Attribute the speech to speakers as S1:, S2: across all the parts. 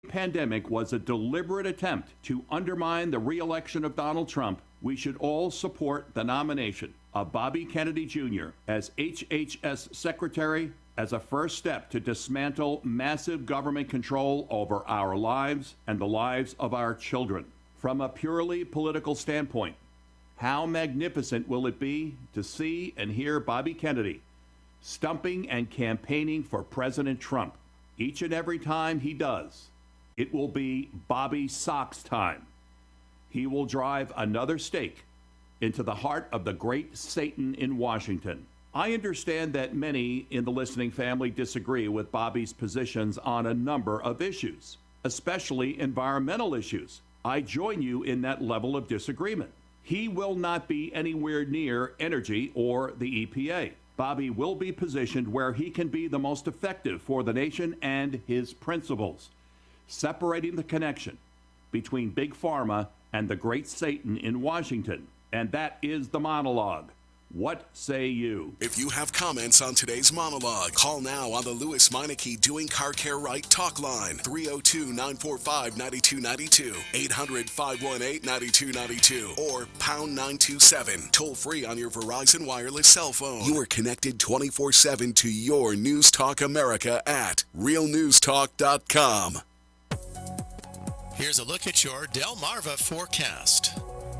S1: Pandemic was a deliberate attempt to undermine the re-election of Donald Trump, we should all support the nomination of Bobby Kennedy Jr. as HHS Secretary as a first step to dismantle massive government control over our lives and the lives of our children. From a purely political standpoint, how magnificent will it be to see and hear Bobby Kennedy stumping and campaigning for President Trump? Each and every time he does, it will be Bobby Sox time. He will drive another stake into the heart of the great Satan in Washington. I understand that many in the listening family disagree with Bobby's positions on a number of issues, especially environmental issues. I join you in that level of disagreement. He will not be anywhere near energy or the EPA. Bobby will be positioned where he can be the most effective for the nation and his principles, separating the connection between Big Pharma and the great Satan in Washington. And that is the monologue. What say you?
S2: If you have comments on today's monologue, call now on the Lewes Meineke Doing Car Care Right talk line, 302-945-9292, 800-518-9292, or pound 927, toll free on your Verizon wireless cell phone. You are connected 24/7 to your News Talk America at realnewstalk.com.
S3: Here's a look at your Delmarva forecast.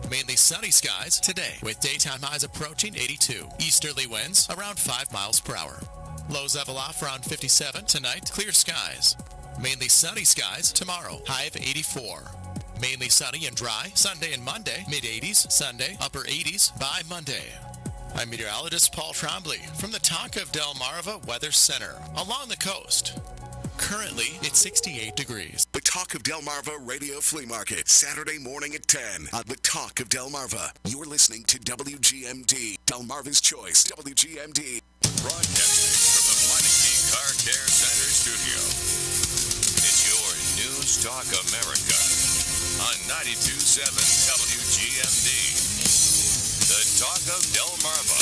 S3: Mainly sunny skies today with daytime highs approaching 82. Easterly winds around 5 miles per hour. Lows level off around 57 tonight. Clear skies. Mainly sunny skies tomorrow. High of 84. Mainly sunny and dry Sunday and Monday. Mid-80s Sunday. Upper 80s by Monday. I'm meteorologist Paul Trombley from the Talk of Delmarva Weather Center along the coast. Currently, it's 68 degrees.
S2: The Talk of Delmarva Radio Flea Market, Saturday morning at 10 on the Talk of Delmarva. You're listening to WGMD, Delmarva's Choice, WGMD.
S4: Broadcasting from the Meineke Car Care Center studio. It's your News Talk America on 92.7 WGMD. The Talk of Delmarva.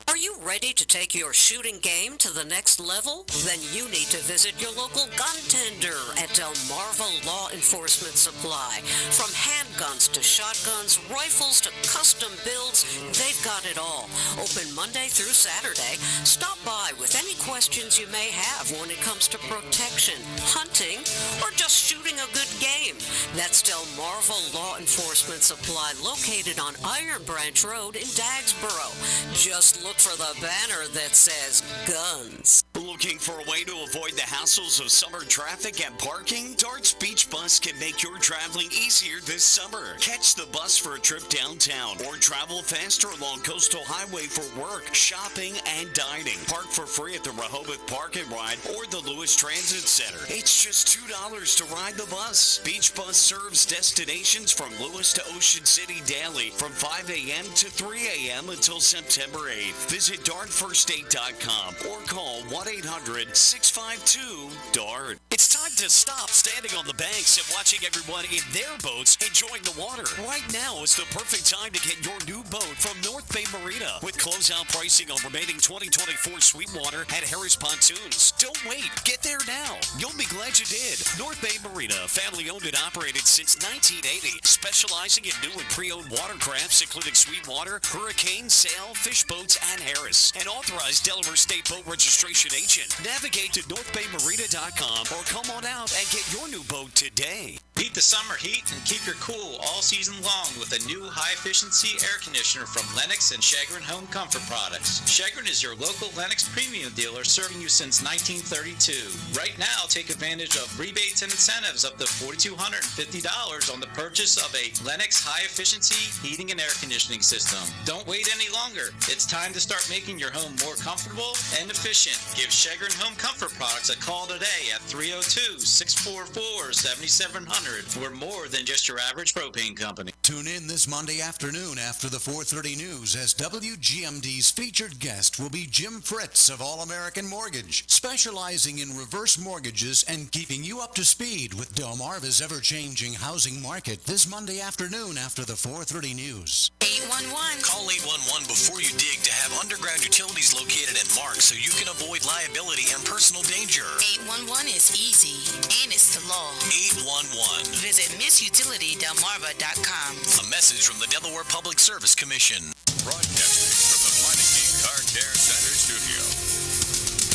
S5: Are you ready to take your shooting game to the next level? Then you need to visit your local gun tender at Delmarva Law Enforcement Supply. From handguns to shotguns, rifles to custom builds, they've got it all. Open Monday through Saturday. Stop by with any questions you may have when it comes to protection, hunting, or just shooting a good game. That's Delmarva Law Enforcement Supply, located on Iron Branch Road in Dagsboro. Just look for the banner that says guns.
S6: Looking for a way to avoid the hassles of summer traffic and parking? Darts Beach Bus can make your traveling easier this summer. Catch the bus for a trip downtown or travel faster along Coastal Highway for work, shopping, and dining. Park for free at the Rehoboth Park and Ride or the Lewes Transit Center. It's just $2 to ride the bus. Beach Bus serves destinations from Lewes to Ocean City daily from 5 a.m. to 3 a.m. until September 8th. Visit dartfirstate.com or call 1-800-652-DART. It's time to stop standing on the banks and watching everyone in their boats enjoying the water. Right now is the perfect time to get your new boat from North Bay Marina with closeout pricing on remaining 2024 Sweetwater and Harris pontoons. Don't wait. Get there now. You'll be glad you did. North Bay Marina, family owned and operated since 1980, specializing in new and pre-owned watercrafts including Sweetwater, Hurricane, Sail, Fish Boats, and Harris. An authorized Delaware State Boat Registration agent. Navigate to northbaymarina.com or come on out and get your new boat today.
S7: Beat the summer heat and keep your cool all season long with a new high-efficiency air conditioner from Lennox and Chagrin Home Comfort Products. Chagrin is your local Lennox premium dealer serving you since 1932. Right now, take advantage of rebates and incentives up to $4,250 on the purchase of a Lennox high-efficiency heating and air conditioning system. Don't wait any longer. It's time to start making your home more comfortable and efficient. Give Chagrin Home Comfort Products a call today at 302-644-7700 100. We're more than just your average propane company.
S8: Tune in this Monday afternoon after the 4:30 news as WGMD's featured guest will be Jim Fritz of All American Mortgage, specializing in reverse mortgages and keeping you up to speed with Delmarva's ever-changing housing market this Monday afternoon after the 4:30 news.
S9: 811.
S6: Call 811 before you dig to have underground utilities located and marked so you can avoid liability and personal danger.
S9: 811 is easy, and it's the law.
S6: 811.
S9: Visit MissUtilityDelmarva.com.
S6: A message from the Delaware Public Service Commission.
S4: Broadcasting from the Panelists Car Care Center studio.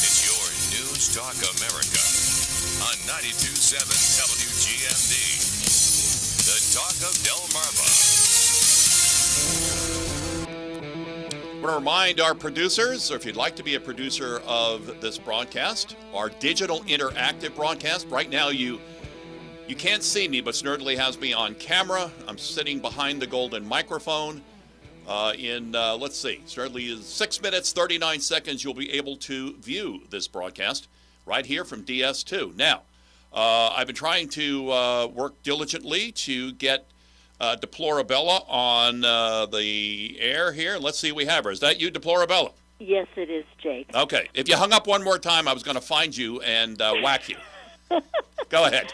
S4: It's your News Talk America on 92.7 WGMD. The Talk of Delmarva.
S1: I want to remind our producers, or if you'd like to be a producer of this broadcast, our digital interactive broadcast. Right now, you can't see me, but Snerdley has me on camera. I'm sitting behind the golden microphone. Let's see, Snerdley is 6 minutes, 39 seconds. You'll be able to view this broadcast right here from DS2. Now, I've been trying to work diligently to get Deplorabella on the air here. Let's see, we have her. Is that you, Deplorabella?
S10: Yes, it is, Jake.
S1: Okay. If you hung up one more time, I was going to find you and whack you. Go ahead.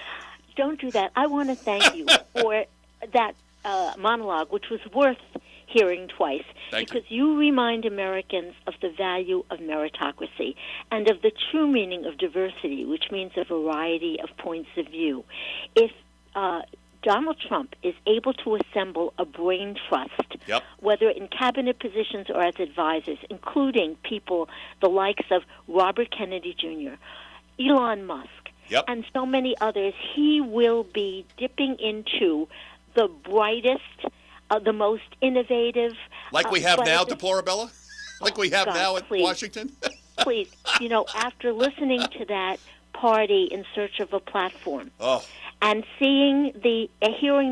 S10: Don't do that. I want to thank you for that monologue, which was worth hearing twice. Because you remind Americans of the value of meritocracy and of the true meaning of diversity, which means a variety of points of view. If Donald Trump is able to assemble a brain trust, whether in cabinet positions or as advisors, including people the likes of Robert Kennedy Jr., Elon Musk, and so many others, he will be dipping into the brightest, the most innovative.
S1: Like we have now, Deplorabella? Like we have now at Washington?
S10: Please. You know, after listening to that party in search of a platform, and hearing the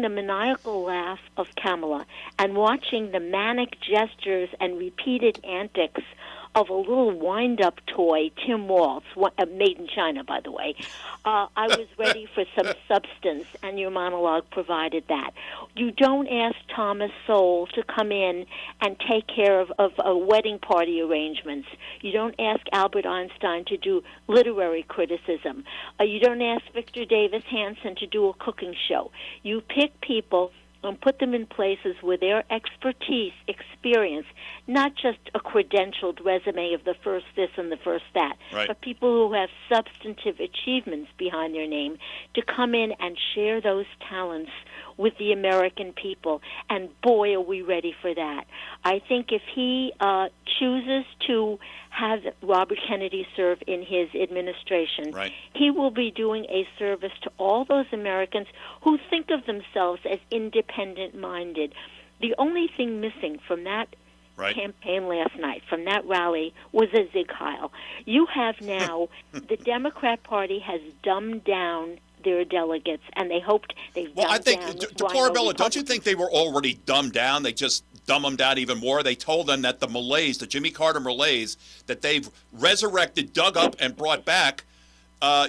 S10: maniacal laugh of Kamala and watching the manic gestures and repeated antics of a little wind-up toy, Tim Waltz, made in China, by the way, I was ready for some substance, and your monologue provided that. You don't ask Thomas Sowell to come in and take care of wedding party arrangements. You don't ask Albert Einstein to do literary criticism. You don't ask Victor Davis Hanson to do a cooking show. You pick people and put them in places where their expertise, experience, not just a credentialed resume of the first this and the first that, but people who have substantive achievements behind their name, to come in and share those talents with the American people. And boy, are we ready for that. I think if he chooses to have Robert Kennedy serve in his administration, he will be doing a service to all those Americans who think of themselves as independent-minded. The only thing missing from that campaign last night, from that rally, was a Zig Heil. You have now, the Democrat Party has dumbed down their delegates, and they've
S1: Well, I think, Deplorabella, don't you
S10: Republicans.
S1: think they were already dumbed down? They just dumb them down even more. They told them that the Malays, the Jimmy Carter Malays, that they've resurrected, dug up, and brought back,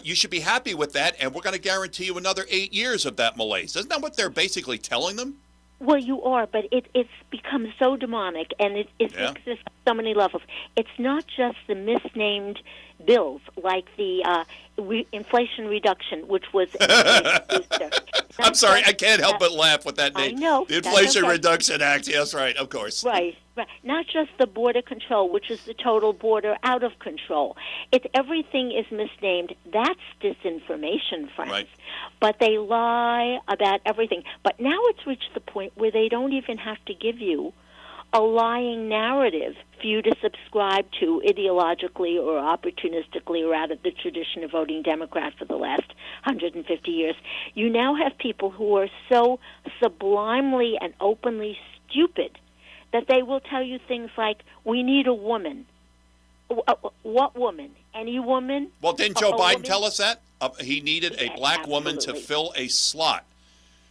S1: you should be happy with that, and we're going to guarantee you another 8 years of that Malays. Isn't that what they're basically telling them?
S10: Well, you are, but it's become so demonic, and it exists on so many levels. It's not just the misnamed bills, like the inflation reduction, which was
S1: I'm sorry, I can't help but laugh with that name.
S10: I know.
S1: The Inflation Reduction Act, yes, right, of course.
S10: Right. Not just the border control, which is the total border out of control. Everything is misnamed. That's disinformation, friends.
S1: Right.
S10: But they lie about everything. But now it's reached the point where they don't even have to give you a lying narrative for you to subscribe to ideologically or opportunistically or out of the tradition of voting Democrat for the last 150 years. You now have people who are so sublimely and openly stupid that they will tell you things like, we need a woman. What woman? Any woman?
S1: Well, didn't Joe Biden
S10: woman?
S1: tell us that? He needed a black woman to fill a slot.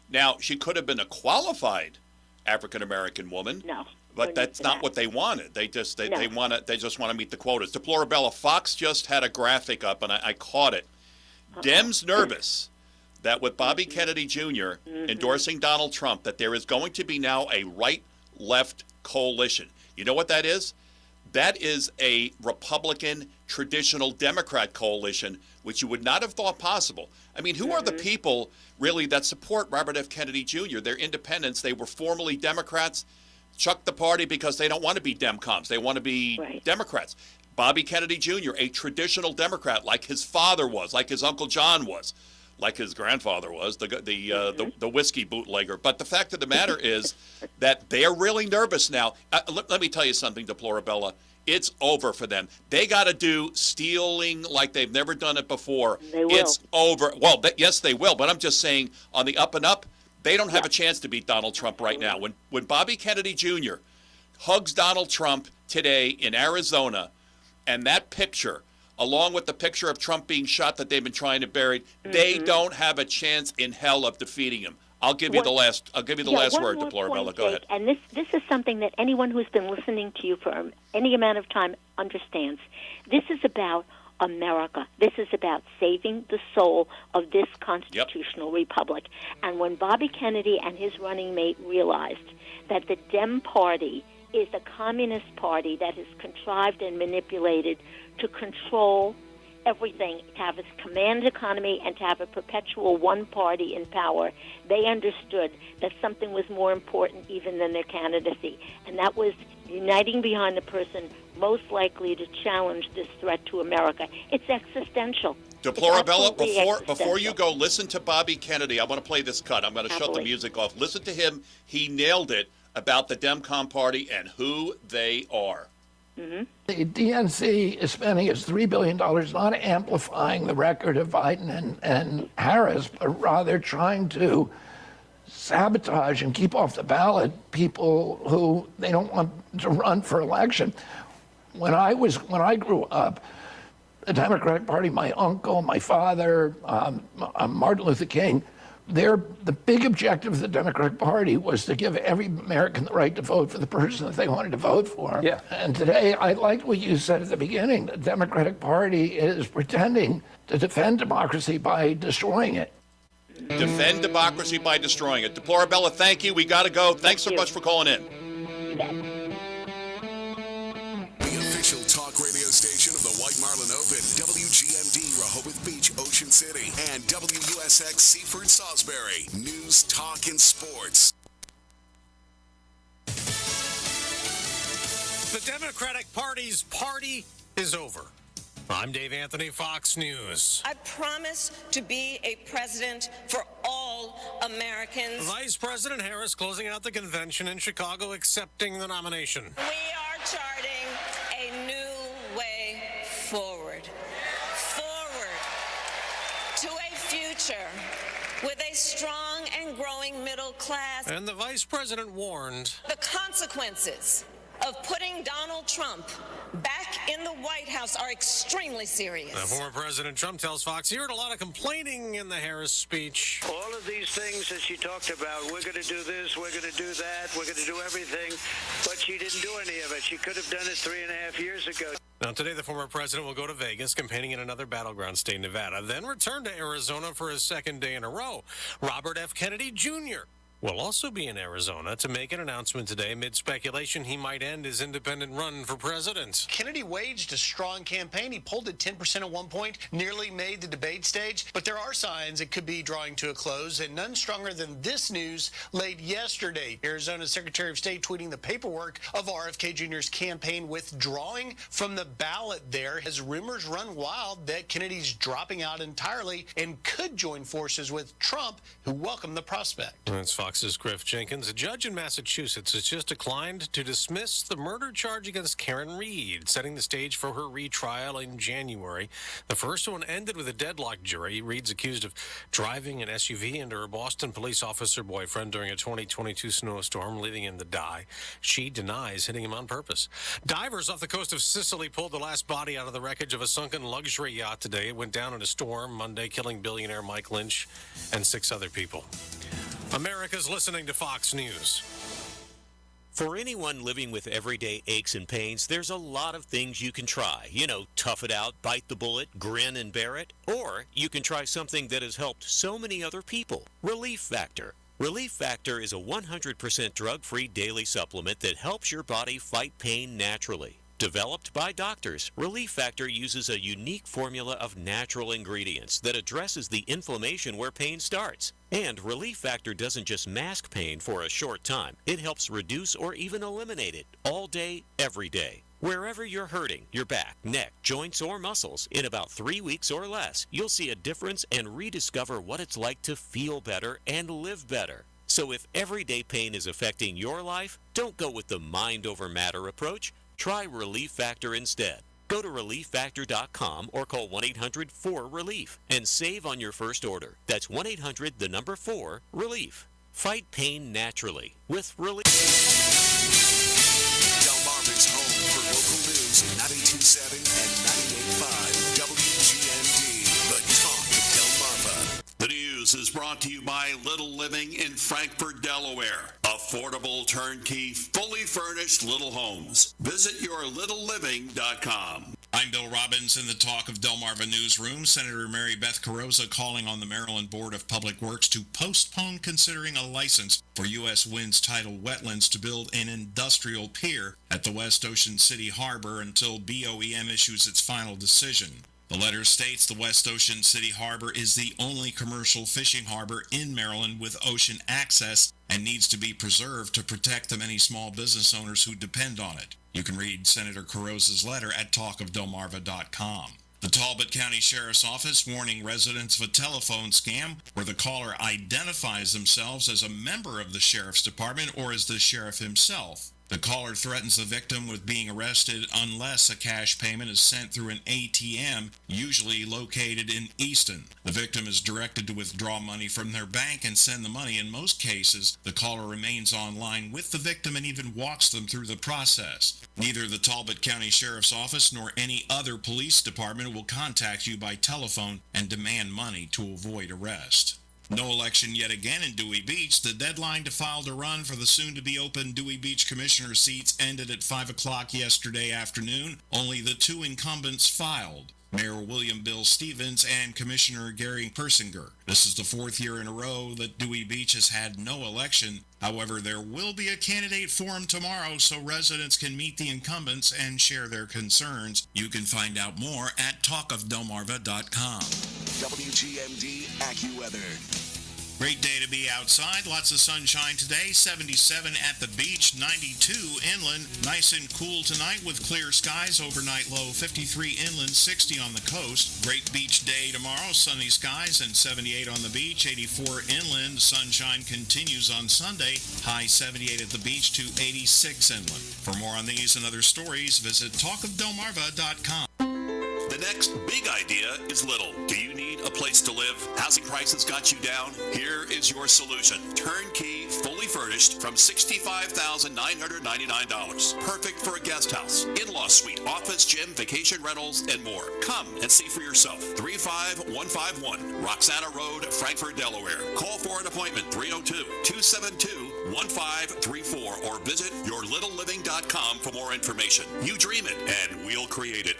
S1: Now, she could have been a qualified African-American woman.
S10: No.
S1: But that's not what they wanted. They just they want to meet the quotas. Deplorabella, Fox just had a graphic up, and I caught it. Dems nervous that with Bobby Kennedy Jr. endorsing Donald Trump, that there is going to be now a right-left coalition. You know what that is? That is a Republican traditional Democrat coalition, which you would not have thought possible. I mean, who are the people really that support Robert F. Kennedy Jr.? They're independents. They were formerly Democrats, chucked the party because they don't want to be Demcoms. They want to be Democrats. Bobby Kennedy Jr., a traditional Democrat, like his father was, like his Uncle John was, like his grandfather was, the whiskey bootlegger. But the fact of the matter is that they're really nervous now. Let me tell you something, Deplorabella. It's over for them. They got to do stealing like they've never done it before.
S10: They will.
S1: It's over. Well, yes, they will. But I'm just saying, on the up and up, they don't have a chance to beat Donald Trump right now. When Bobby Kennedy Jr. hugs Donald Trump today in Arizona, and that picture, along with the picture of Trump being shot that they've been trying to bury, they don't have a chance in hell of defeating him. I'll give you the last word, Deplorabella. Go ahead.
S10: And this is something that anyone who's been listening to you for any amount of time understands. This is about America. This is about saving the soul of this constitutional republic. And when Bobby Kennedy and his running mate realized that the Dem Party is a communist party that is contrived and manipulated to control everything, to have a command economy and to have a perpetual one party in power, they understood that something was more important even than their candidacy, and that was uniting behind the person most likely to challenge this threat to America. It's existential.
S1: Deplorabella, before you go, listen to Bobby Kennedy. I want to play this cut. I'm going to shut the music off. Listen to him. He nailed it about the Demcom party and who they are.
S11: The DNC is spending its $3 billion not amplifying the record of Biden and Harris, but rather trying to sabotage and keep off the ballot people who they don't want to run for election. When I grew up, the Democratic Party, my uncle, my father, Martin Luther King, the big objective of the Democratic Party was to give every American the right to vote for the person that they wanted to vote for. Yeah. And today, I liked what you said at the beginning. The Democratic Party is pretending to defend democracy by destroying it.
S1: Defend democracy by destroying it. Deplorabella, thank you. We got to go. Thanks so much for calling in.
S2: The official talk radio station of the White Marlin Open, WGMD, Rehoboth Beach, Ocean City, and WUSX, Seaford, Salisbury. News, talk, and sports.
S12: The Democratic Party's party is over. I'm Dave Anthony, Fox News.
S13: I promise to be a president for all Americans.
S12: Vice President Harris closing out the convention in Chicago, accepting the nomination.
S13: We are charting a new way forward. Forward to a future with a strong and growing middle class.
S12: And the Vice President warned
S13: the consequences of putting Donald Trump back in the White House are extremely serious.
S12: Now, former President Trump tells Fox he heard a lot of complaining in the Harris speech.
S14: All of these things that she talked about, we're going to do this, we're going to do that, we're going to do everything, but she didn't do any of it. She could have done it 3.5 years ago.
S12: Now, today, the former president will go to Vegas, campaigning in another battleground state, Nevada, then return to Arizona for his second day in a row. Robert F. Kennedy Jr. will also be in Arizona to make an announcement today amid speculation he might end his independent run for president.
S15: Kennedy waged a strong campaign. He polled at 10% at one point, nearly made the debate stage. But there are signs it could be drawing to a close, and none stronger than this news late yesterday. Arizona's Secretary of State tweeting the paperwork of RFK Jr.'s campaign withdrawing from the ballot there as rumors run wild that Kennedy's dropping out entirely and could join forces with Trump, who welcomed the prospect.
S12: That's Fox's Griff Jenkins. A judge in Massachusetts has just declined to dismiss the murder charge against Karen Reed, setting the stage for her retrial in January. The first one ended with a deadlocked jury. Reed's accused of driving an SUV into her Boston police officer boyfriend during a 2022 snowstorm, leaving him to die. She denies hitting him on purpose. Divers off the coast of Sicily pulled the last body out of the wreckage of a sunken luxury yacht today. It went down in a storm Monday, killing billionaire Mike Lynch and 6 other people. America's listening to Fox News.
S16: For anyone living with everyday aches and pains, there's a lot of things you can try. You know, tough it out, bite the bullet, grin and bear it. Or you can try something that has helped so many other people, Relief Factor. Relief Factor is a 100% drug-free daily supplement that helps your body fight pain naturally. Developed by doctors, Relief Factor uses a unique formula of natural ingredients that addresses the inflammation where pain starts. And Relief Factor doesn't just mask pain for a short time. It helps reduce or even eliminate it all day, every day. Wherever you're hurting, your back, neck, joints, or muscles, in about 3 weeks or less, you'll see a difference and rediscover what it's like to feel better and live better. So if everyday pain is affecting your life, don't go with the mind over matter approach. Try Relief Factor instead. Go to ReliefFactor.com or call 1-800-4-RELIEF and save on your first order. That's 1-800-4-RELIEF. Fight pain naturally with Relief.
S2: Delmarva's home for local news, 92.7 and 98.5 WGMD, the talk of Delmarva.
S1: The news is brought to you by Little Living in Frankfort, Delaware. Affordable, turnkey, fully furnished little homes. Visit yourlittleliving.com.
S17: I'm Bill Robbins in the Talk of Delmarva newsroom. Senator Mary Beth Carrozza calling on the Maryland Board of Public Works to postpone considering a license for U.S. Winds Tidal Wetlands to build an industrial pier at the West Ocean City Harbor until BOEM issues its final decision. The letter states the West Ocean City Harbor is the only commercial fishing harbor in Maryland with ocean access and needs to be preserved to protect the many small business owners who depend on it. You can read Senator Carrozza's letter at talkofdelmarva.com. The Talbot County Sheriff's Office warning residents of a telephone scam where the caller identifies themselves as a member of the Sheriff's Department or as the sheriff himself. The caller threatens the victim with being arrested unless a cash payment is sent through an ATM, usually located in Easton. The victim is directed to withdraw money from their bank and send the money. In most cases, the caller remains online with the victim and even walks them through the process. Neither the Talbot County Sheriff's Office nor any other police department will contact you by telephone and demand money to avoid arrest. No election yet again in Dewey Beach. The deadline to file to run for the soon-to-be-open Dewey Beach Commissioner seats ended at 5 o'clock yesterday afternoon. Only the two incumbents filed, Mayor William Bill Stevens and Commissioner Gary Persinger. This is the fourth year in a row that Dewey Beach has had no election. However, there will be a candidate forum tomorrow so residents can meet the incumbents and share their concerns. You can find out more at talkofdelmarva.com.
S2: WGMD AccuWeather.
S17: Great day to be outside. Lots of sunshine today. 77 at the beach, 92 inland. Nice and cool tonight with clear skies. Overnight low 53 inland, 60 on the coast. Great beach day tomorrow. Sunny skies and 78 on the beach, 84 inland. Sunshine continues on Sunday. High 78 at the beach to 86 inland. For more on these and other stories, visit talkofdelmarva.com.
S1: The next big idea is little. Do you need a place to live? Housing prices got you down? Here is your solution. Turnkey, fully furnished from $65,999. Perfect for a guest house, in-law suite, office, gym, vacation rentals, and more. Come and see for yourself. 35151 Roxana Road, Frankfort, Delaware. Call for an appointment, 302-272-1534, or visit yourlittleliving.com for more information. You dream it, and we'll create it.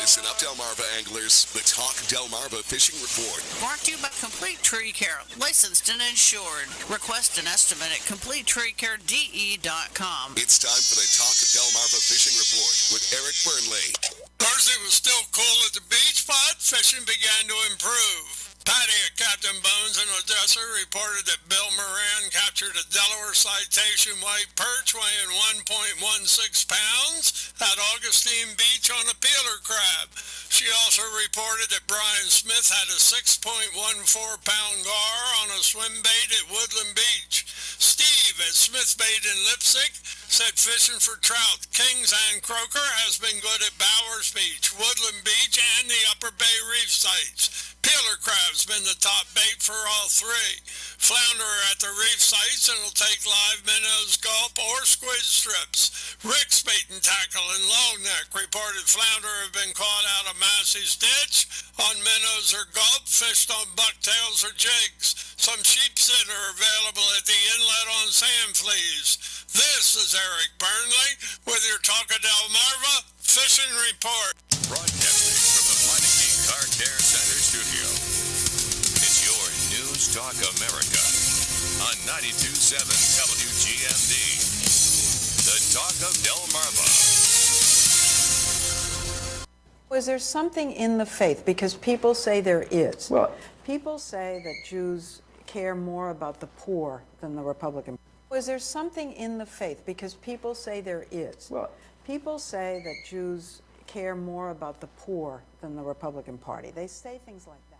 S2: Listen up, Delmarva anglers. The Talk Delmarva Fishing Report.
S18: Brought to you by Complete Tree Care, licensed and insured. Request an estimate at CompleteTreeCareDE.com.
S2: It's time for the Talk Delmarva Fishing Report with Eric Burnley.
S19: Thursday was still cool at the beach, but fishing began to improve. Patty at Captain Bones in Odessa reported that Bill Moran captured a Delaware citation white perch weighing 1.16 pounds at Augustine Beach on a peeler crab. She also reported that Brian Smith had a 6.14-pound gar on a swim bait at Woodland Beach. Steve at Smith Bait in Lipsick said fishing for trout, kings, and croaker has been good at Bowers Beach, Woodland Beach, and the Upper Bay Reef sites. Peeler crab's been the top bait for all three. Flounder at the reef sites and will take live minnows, gulp, or squid strips. Rick's bait and tackle and long neck reported flounder have been caught out of Massey's ditch on minnows or gulp, fished on bucktails or jigs. Some sheepshead are available at the inlet on sand fleas. This is Eric Burnley with your Talk of Delmarva Fishing Report.
S4: Broadcasting from the Meineke Car Care Center studio. It's your News Talk America on 92.7 WGMD. The Talk of Delmarva.
S20: Was there something in the faith? Because people say there is.
S21: Well,
S20: people say that Jews care more about the poor than the Republican. Was there something in the faith? Because people say there is.
S21: Well,
S20: people say that Jews care more about the poor than the Republican Party. They say things like that.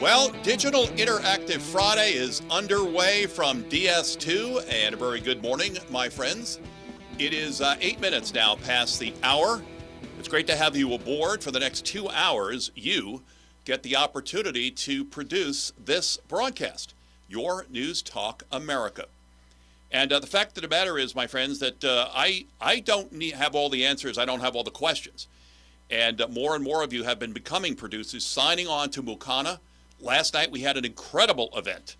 S1: Well, Digital Interactive Friday is underway from DS2, and a very good morning, my friends. It is 8 minutes now past the hour. It's great to have you aboard. For the next 2 hours, you get the opportunity to produce this broadcast, your News Talk America. And the fact of the matter is, my friends, that I don't have all the answers. I don't have all the questions. And more and more of you have been becoming producers, signing on to Mukana. Last night we had an incredible event.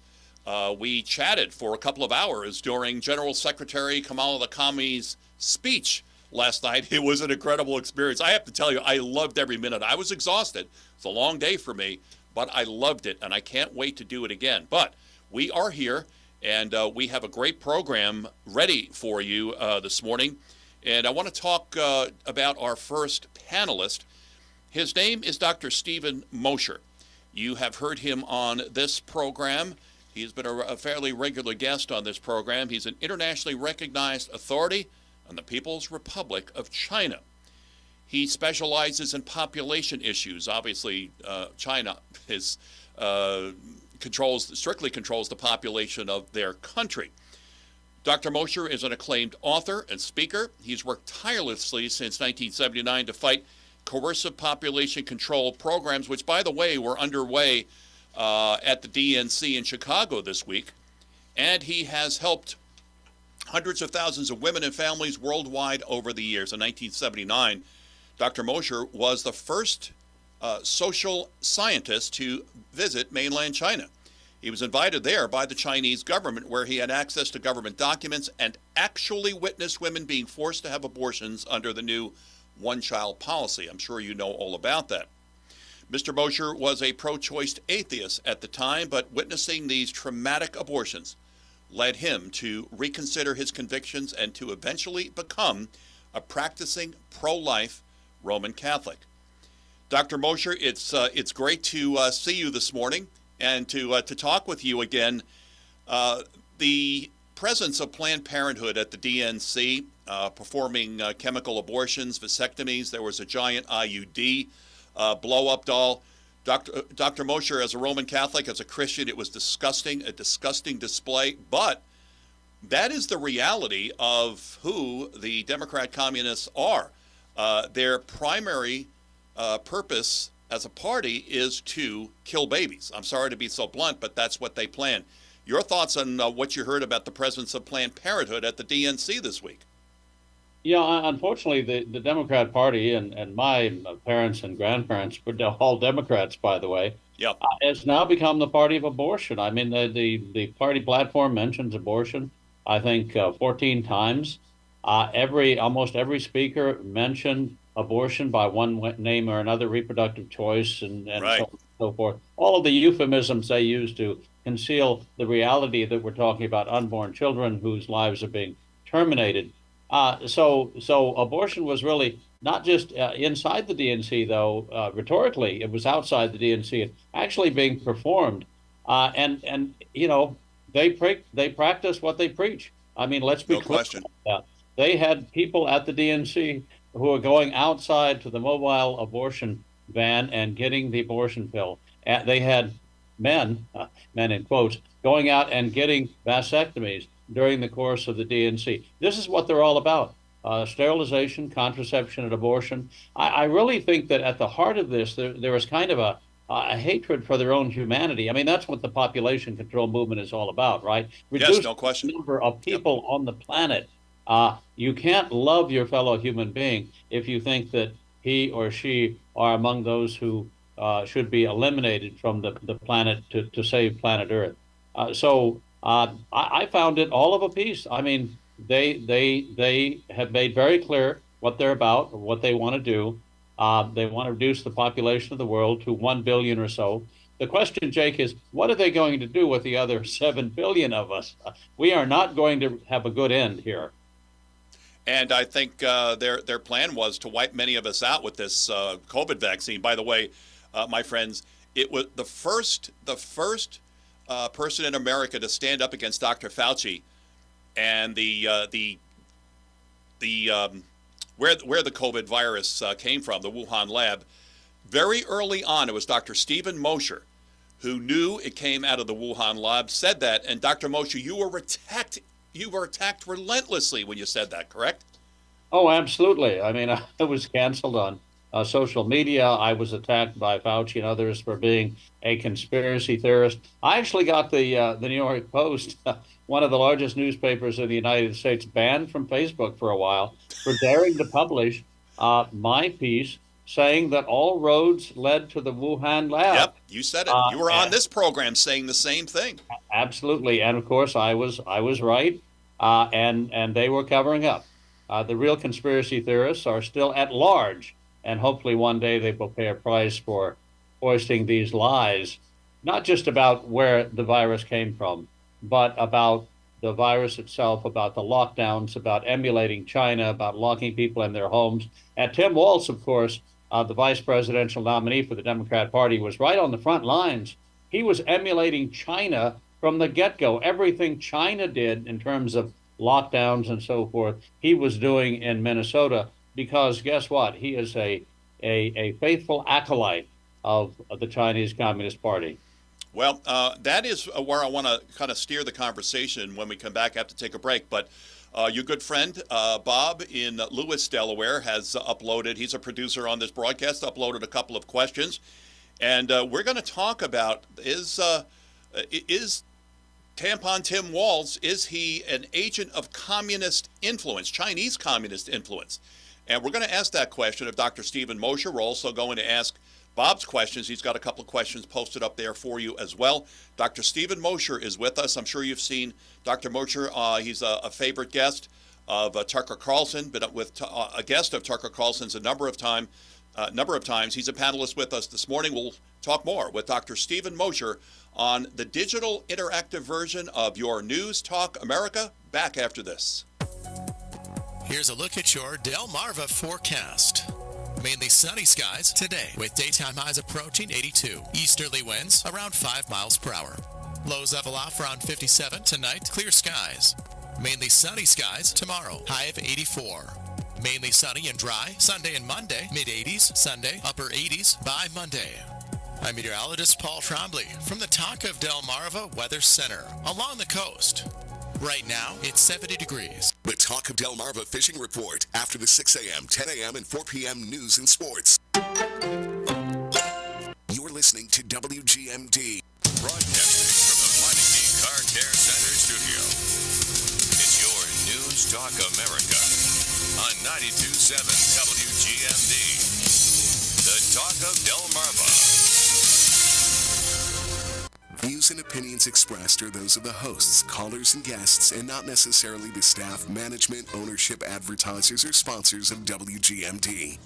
S1: We chatted for a couple of hours during General Secretary Kamala Kami's speech last night. It was an incredible experience. I have to tell you, I loved every minute. I was exhausted. It's a long day for me, but I loved it, and I can't wait to do it again. But we are here, and we have a great program ready for you this morning. And I want to talk about our first panelist. His name is Dr. Stephen Mosher. You have heard him on this program. He's been a fairly regular guest on this program. He's an internationally recognized authority on the People's Republic of China. He specializes in population issues. Obviously, China strictly controls the population of their country. Dr. Mosher is an acclaimed author and speaker. He's worked tirelessly since 1979 to fight coercive population control programs, which, by the way, were underway at the DNC in Chicago this week. And he has helped hundreds of thousands of women and families worldwide over the years. In 1979, Dr. Mosher was the first social scientist to visit mainland China. He was invited there by the Chinese government, where he had access to government documents and actually witnessed women being forced to have abortions under the new one-child policy. I'm sure you know all about that. Mr. Mosher was a pro-choice atheist at the time, but witnessing these traumatic abortions led him to reconsider his convictions and to eventually become a practicing pro-life Roman Catholic. Dr. Mosher, it's great to see you this morning and to talk with you again. The presence of Planned Parenthood at the DNC, performing chemical abortions, vasectomies. There was a giant IUD blow-up doll. Dr. Mosher, as a Roman Catholic, as a Christian, it was disgusting, a disgusting display. But that is the reality of who the Democrat communists are. Their primary purpose as a party is to kill babies. I'm sorry to be so blunt, but that's what they plan. Your thoughts on what you heard about the presence of Planned Parenthood at the DNC this week?
S22: Yeah, unfortunately, the Democrat Party, and my parents and grandparents were all Democrats, by the way, has now become the party of abortion. I mean, the party platform mentions abortion, I think, 14 times. Almost every speaker mentioned abortion by one name or another, reproductive choice, and right. So on and so forth. All of the euphemisms they use to conceal the reality that we're talking about unborn children whose lives are being terminated. So abortion was really not just inside the DNC, though, rhetorically, it was outside the DNC and actually being performed. And you know, they practice what they preach. I mean, let's be clear about that. They had people at the DNC who are going outside to the mobile abortion van and getting the abortion pill. They had men in quotes, going out and getting vasectomies during the course of the DNC. This is what they're all about. Sterilization, contraception, and abortion. I really think that at the heart of this, there is kind of a hatred for their own humanity. I mean, that's what the population control movement is all about, right?
S3: Yes, no question.
S22: The number of people on the planet. You can't love your fellow human being if you think that he or she are among those who should be eliminated from the planet to save planet Earth. So I found it all of a piece. I mean, they have made very clear what they're about, what they want to do. They want to reduce the population of the world to 1 billion or so. The question, Jake, is what are they going to do with the other 7 billion of us? We are not going to have a good end here.
S3: And I think their plan was to wipe many of us out with this COVID vaccine. By the way, my friends, it was the first person in America to stand up against Dr. Fauci and where the COVID virus came from, the Wuhan lab. Very early on, it was Dr. Stephen Mosher who knew it came out of the Wuhan lab, said that. And Dr. Mosher, you were attacked relentlessly when you said that, correct?
S22: Oh, absolutely. I mean, I was canceled on social media. I was attacked by Fauci and others for being a conspiracy theorist. I actually got the New York Post, one of the largest newspapers in the United States, banned from Facebook for a while for daring to publish my piece saying that all roads led to the Wuhan lab.
S3: Yep, you said it. You were on this program saying the same thing.
S22: Absolutely, and of course I was right, and they were covering up. The real conspiracy theorists are still at large, and hopefully one day they will pay a price for hoisting these lies, not just about where the virus came from, but about the virus itself, about the lockdowns, about emulating China, about locking people in their homes. And Tim Walz, of course, the vice presidential nominee for the Democrat Party, was right on the front lines. He was emulating China from the get-go. Everything China did in terms of lockdowns and so forth, he was doing in Minnesota, because guess what? He is a faithful acolyte of the Chinese Communist Party.
S3: Well, that is where I want to kind of steer the conversation when we come back. I have to take a break. But your good friend, Bob in Lewes, Delaware, has uploaded, he's a producer on this broadcast, uploaded a couple of questions. And we're going to talk about, is Tampon Tim Walz, is he an agent of communist influence, Chinese communist influence? And we're going to ask that question of Dr. Stephen Mosher. We're also going to ask Bob's questions. He's got a couple of questions posted up there for you as well. Dr. Stephen Mosher is with us. I'm sure you've seen Dr. Mosher. He's a favorite guest of Tucker Carlson, been with a guest of Tucker Carlson's a number of times. He's a panelist with us this morning. We'll talk more with Dr. Stephen Mosher on the digital interactive version of your News Talk America. Back after this.
S21: Here's a look at your Delmarva forecast. Mainly sunny skies today with daytime highs approaching 82. Easterly winds around 5 miles per hour. Lows level off around 57 tonight. Clear skies. Mainly sunny skies tomorrow. High of 84. Mainly sunny and dry Sunday and Monday. Mid-80s Sunday. Upper 80s by Monday. I'm meteorologist Paul Trombley from the Talk of Delmarva Weather Center along the coast. Right now, it's 70 degrees.
S2: The Talk of Delmarva Fishing Report after the 6 a.m., 10 a.m., and 4 p.m. news and sports. You're listening to WGMD.
S4: Broadcasting from the Panelists Car Care Center studio. It's your News Talk America on 92.7 WGMD. The Talk of Delmarva.
S2: Views and opinions expressed are those of the hosts, callers, and guests, and not necessarily the staff, management, ownership, advertisers, or sponsors of WGMD.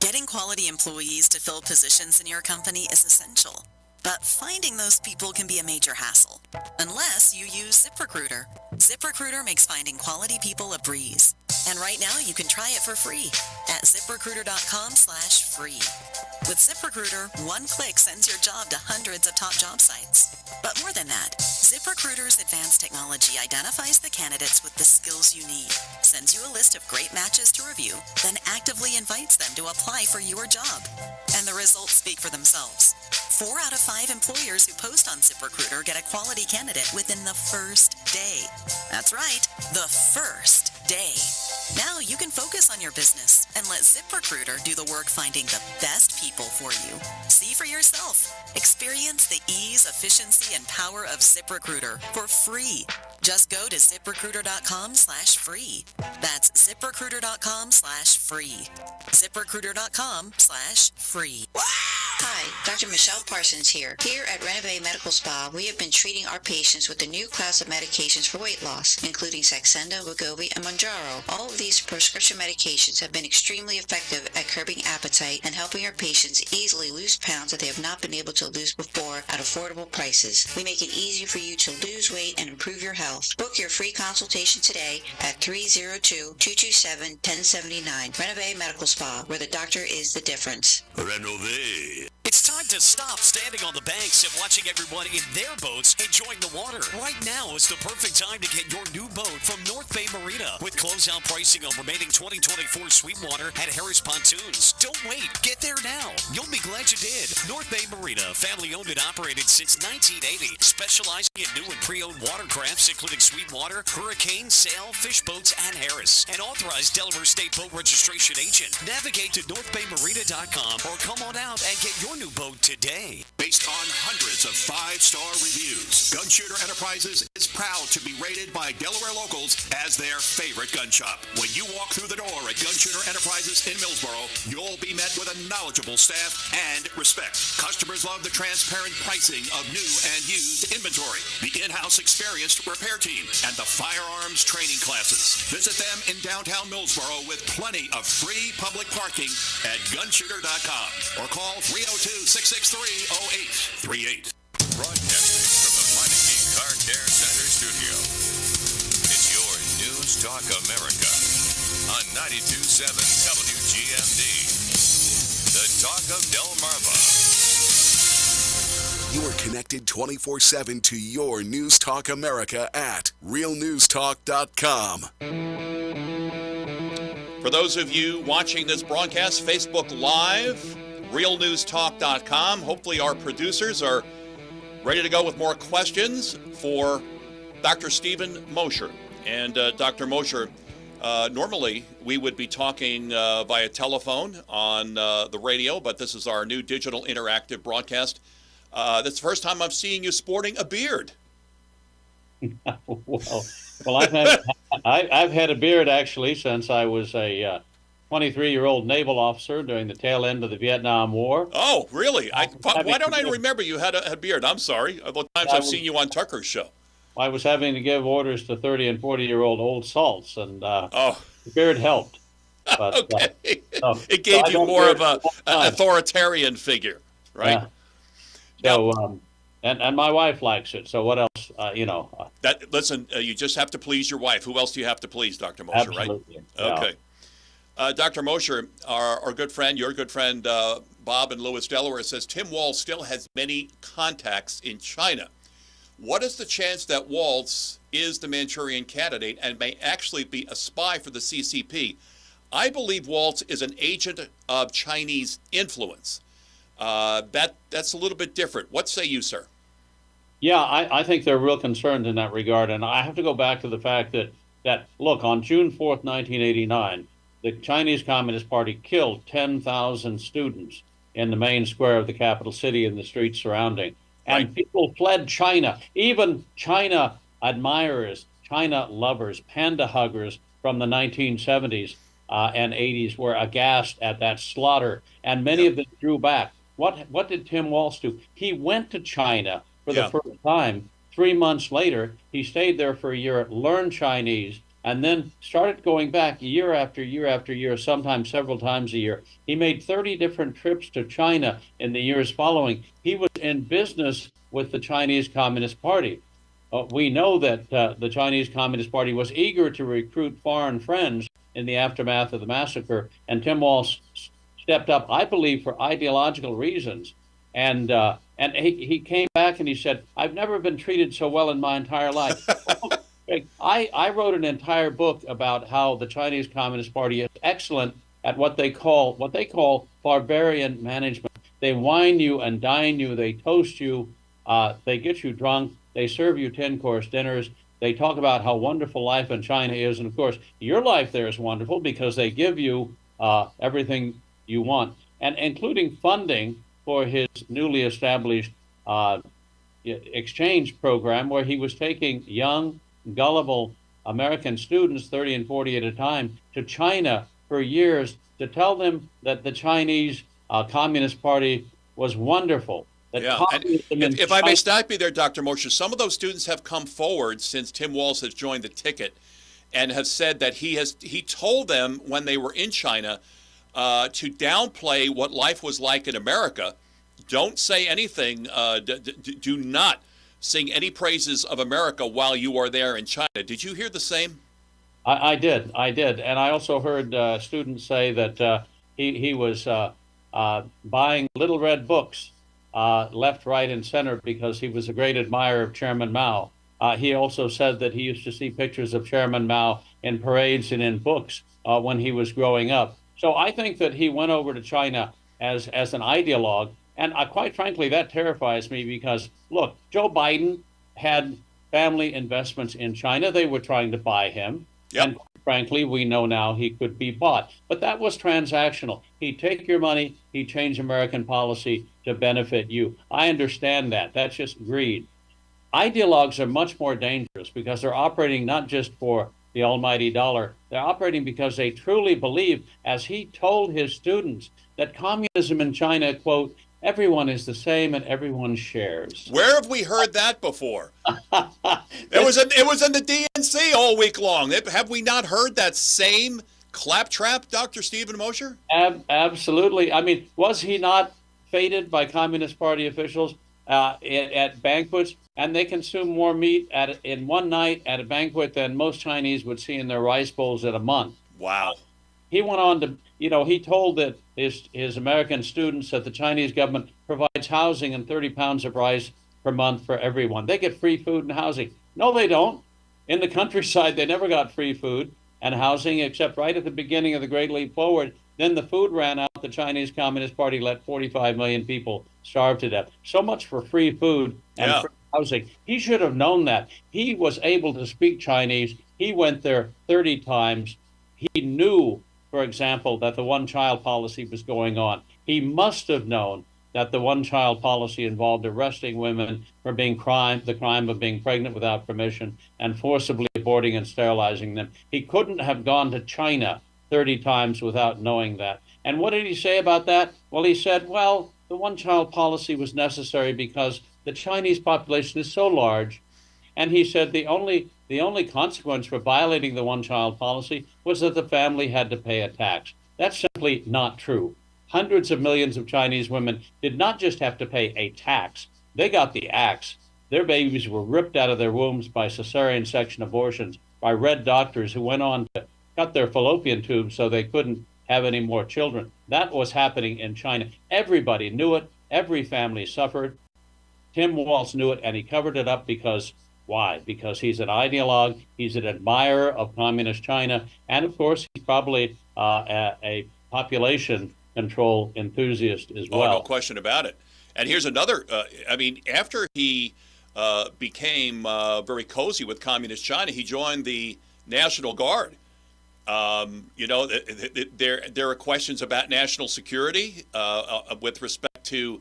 S23: Getting quality employees to fill positions in your company is essential, but finding those people can be a major hassle, unless you use ZipRecruiter. ZipRecruiter makes finding quality people a breeze. And right now you can try it for free at ZipRecruiter.com/free. With ZipRecruiter, one click sends your job to hundreds of top job sites. But more than that, ZipRecruiter's advanced technology identifies the candidates with the skills you need, sends you a list of great matches to review, then actively invites them to apply for your job. And the results speak for themselves. 4 out of 5 employers who post on ZipRecruiter get a quality candidate within the first day. That's right, the first day. Now you can focus on your business and let ZipRecruiter do the work finding the best people for you. See for yourself. Experience the ease, efficiency, and power of ZipRecruiter for free. Just go to ZipRecruiter.com/free. That's ZipRecruiter.com/free. ZipRecruiter.com/free.
S5: Hi, Dr. Michelle Parsons here. Here at Rehoboth Medical Spa, we have been treating our patients with a new class of medications for weight loss, including Saxenda, Wegovy, and Mounjaro. All of these prescription medications have been extremely effective at curbing appetite and helping our patients easily lose pounds that they have not been able to lose before at affordable prices. We make it easy for you to lose weight and improve your health. Book your free consultation today at 302-227-1079. Rehoboth Medical Spa, where the doctor is the difference.
S6: Rehoboth. It's time to stop standing on the banks and watching everyone in their boats enjoying the water. Right now is the perfect time to get your new boat from North Bay Marina with closeout pricing on remaining 2024 Sweetwater at Harris Pontoons. Don't wait. Get there now. You'll be glad you did. North Bay Marina, family owned and operated since 1980, specializing in new and pre-owned watercrafts including Sweetwater, Hurricane, Sail, Fish Boats, and Harris. An authorized Delaware State Boat Registration agent. Navigate to NorthBayMarina.com or come on out and get your new boat today.
S2: Based on hundreds of 5-star reviews, Gun Shooter Enterprises is proud to be rated by Delaware locals as their favorite gun shop. When you walk through the door at Gun Shooter Enterprises in Millsboro, you'll be met with a knowledgeable staff and respect. Customers love the transparent pricing of new and used inventory, the in-house experienced repair team, and the firearms training classes. Visit them in downtown Millsboro with plenty of free public parking at gunshooter.com or call 302-663-0838.
S4: Broadcasting from the Meineke Car Care Center studio. It's your News Talk America on 92.7 WGMD. The Talk of Delmarva.
S2: You are connected 24/7 to your News Talk America at realnewstalk.com.
S3: For those of you watching this broadcast, Facebook Live, realnewstalk.com. Hopefully our producers are ready to go with more questions for Dr. Stephen Mosher. And Dr. Mosher, normally we would be talking via telephone on the radio, but this is our new digital interactive broadcast. That's the first time I'm seeing you sporting a beard.
S22: Well, I've had a beard actually since I was a 23-year-old naval officer during the tail end of the Vietnam War.
S3: Oh, really? Why don't I remember you had a beard? I'm sorry. The times I've seen you on Tucker's show.
S22: I was having to give orders to 30 and 40-year-old old salts, and the beard helped. But,
S3: okay. It gave you more of an authoritarian figure, right?
S22: Yeah. So, and my wife likes it. So what else?
S3: Listen, you just have to please your wife. Who else do you have to please, Dr. Mosher,
S22: Absolutely.
S3: right? Okay. Dr. Mosher, our good friend, your good friend, Bob in Lewes, Delaware, says Tim Walz still has many contacts in China. What is the chance that Walz is the Manchurian candidate and may actually be a spy for the CCP? I believe Walz is an agent of Chinese influence. That's a little bit different. What say you, sir?
S22: Yeah, I think they're real concerned in that regard. And I have to go back to the fact that look, on June 4th, 1989, the Chinese Communist Party killed 10,000 students in the main square of the capital city and the streets surrounding. And people fled China. Even China admirers, China lovers, panda huggers from the 1970s and 80s were aghast at that slaughter. And many of them drew back. What did Tim Walz do? He went to China for the first time. 3 months later, he stayed there for a year, learned Chinese, and then started going back year after year after year, sometimes several times a year. He made 30 different trips to China in the years following. He was in business with the Chinese Communist Party. We know that the Chinese Communist Party was eager to recruit foreign friends in the aftermath of the massacre. And Tim Walz stepped up, I believe, for ideological reasons. And he came back and he said, "I've never been treated so well in my entire life." I wrote an entire book about how the Chinese Communist Party is excellent at what they call barbarian management. They wine you and dine you. They toast you. They get you drunk. They serve you 10-course dinners. They talk about how wonderful life in China is. And of course, your life there is wonderful because they give you everything you want, and including funding for his newly established exchange program, where he was taking young, gullible American students, 30 and 40 at a time, to China for years to tell them that the Chinese Communist Party was wonderful.
S3: Yeah, and if I may stop you there, Dr. Mosher, some of those students have come forward since Tim Walz has joined the ticket and have said that he told them when they were in China to downplay what life was like in America. Don't say anything, do not sing any praises of America while you are there in China. Did you hear the same?
S22: I did. And I also heard students say that he was buying little red books left, right, and center because he was a great admirer of Chairman Mao. He also said that he used to see pictures of Chairman Mao in parades and in books when he was growing up. So I think that he went over to China as an ideologue. And quite frankly, that terrifies me because, look, Joe Biden had family investments in China. They were trying to buy him. Yep. And frankly, we know now he could be bought. But that was transactional. He'd take your money, he'd change American policy to benefit you. I understand that. That's just greed. Ideologues are much more dangerous because they're operating not just for the almighty dollar. They're operating because they truly believe, as he told his students, that communism in China, quote, everyone is the same and everyone shares.
S3: Where have we heard that before? It was in the DNC all week long. Have we not heard that same claptrap, Dr. Stephen Mosher?
S22: Absolutely. I mean, was he not feted by Communist Party officials at banquets? And they consume more meat in one night at a banquet than most Chinese would see in their rice bowls at a month.
S3: Wow.
S22: He went on to, he told that his American students that the Chinese government provides housing and 30 pounds of rice per month for everyone. They get free food and housing. No, they don't. In the countryside, they never got free food and housing, except right at the beginning of the Great Leap Forward. Then the food ran out. The Chinese Communist Party let 45 million people starve to death. So much for free food and free housing. He should have known that. He was able to speak Chinese. He went there 30 times. He knew, for example, that the one-child policy was going on. He must have known that the one-child policy involved arresting women for the crime of being pregnant without permission and forcibly aborting and sterilizing them. He couldn't have gone to China 30 times without knowing that. And what did he say about that? Well, he said, well, the one-child policy was necessary because the Chinese population is so large. And he said the only consequence for violating the one-child policy was that the family had to pay a tax. That's simply not true. Hundreds of millions of Chinese women did not just have to pay a tax. They got the axe. Their babies were ripped out of their wombs by cesarean section abortions by red doctors who went on to cut their fallopian tubes so they couldn't have any more children. That was happening in China. Everybody knew it. Every family suffered. Tim Walz knew it, and he covered it up because, why? Because he's an ideologue, he's an admirer of communist China, and of course, he's probably a population control enthusiast as well.
S3: No question about it. And here's another, after he became very cozy with communist China, he joined the National Guard. There are questions about national security with respect to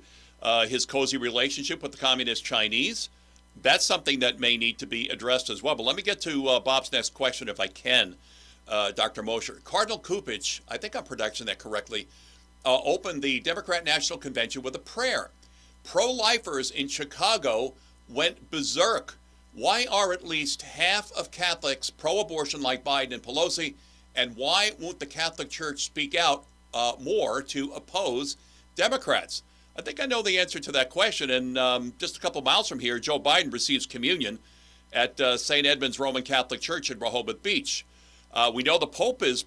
S3: his cozy relationship with the communist Chinese. That's something that may need to be addressed as well. But let me get to Bob's next question, if I can, Dr. Mosher. Cardinal Kupich, I think I'm pronouncing that correctly, opened the Democrat National Convention with a prayer. Pro-lifers in Chicago went berserk. Why are at least half of Catholics pro-abortion like Biden and Pelosi? And why won't the Catholic Church speak out more to oppose Democrats? I think I know the answer to that question. And just a couple miles from here, Joe Biden receives communion at St. Edmund's Roman Catholic Church in Rehoboth Beach. We know the Pope is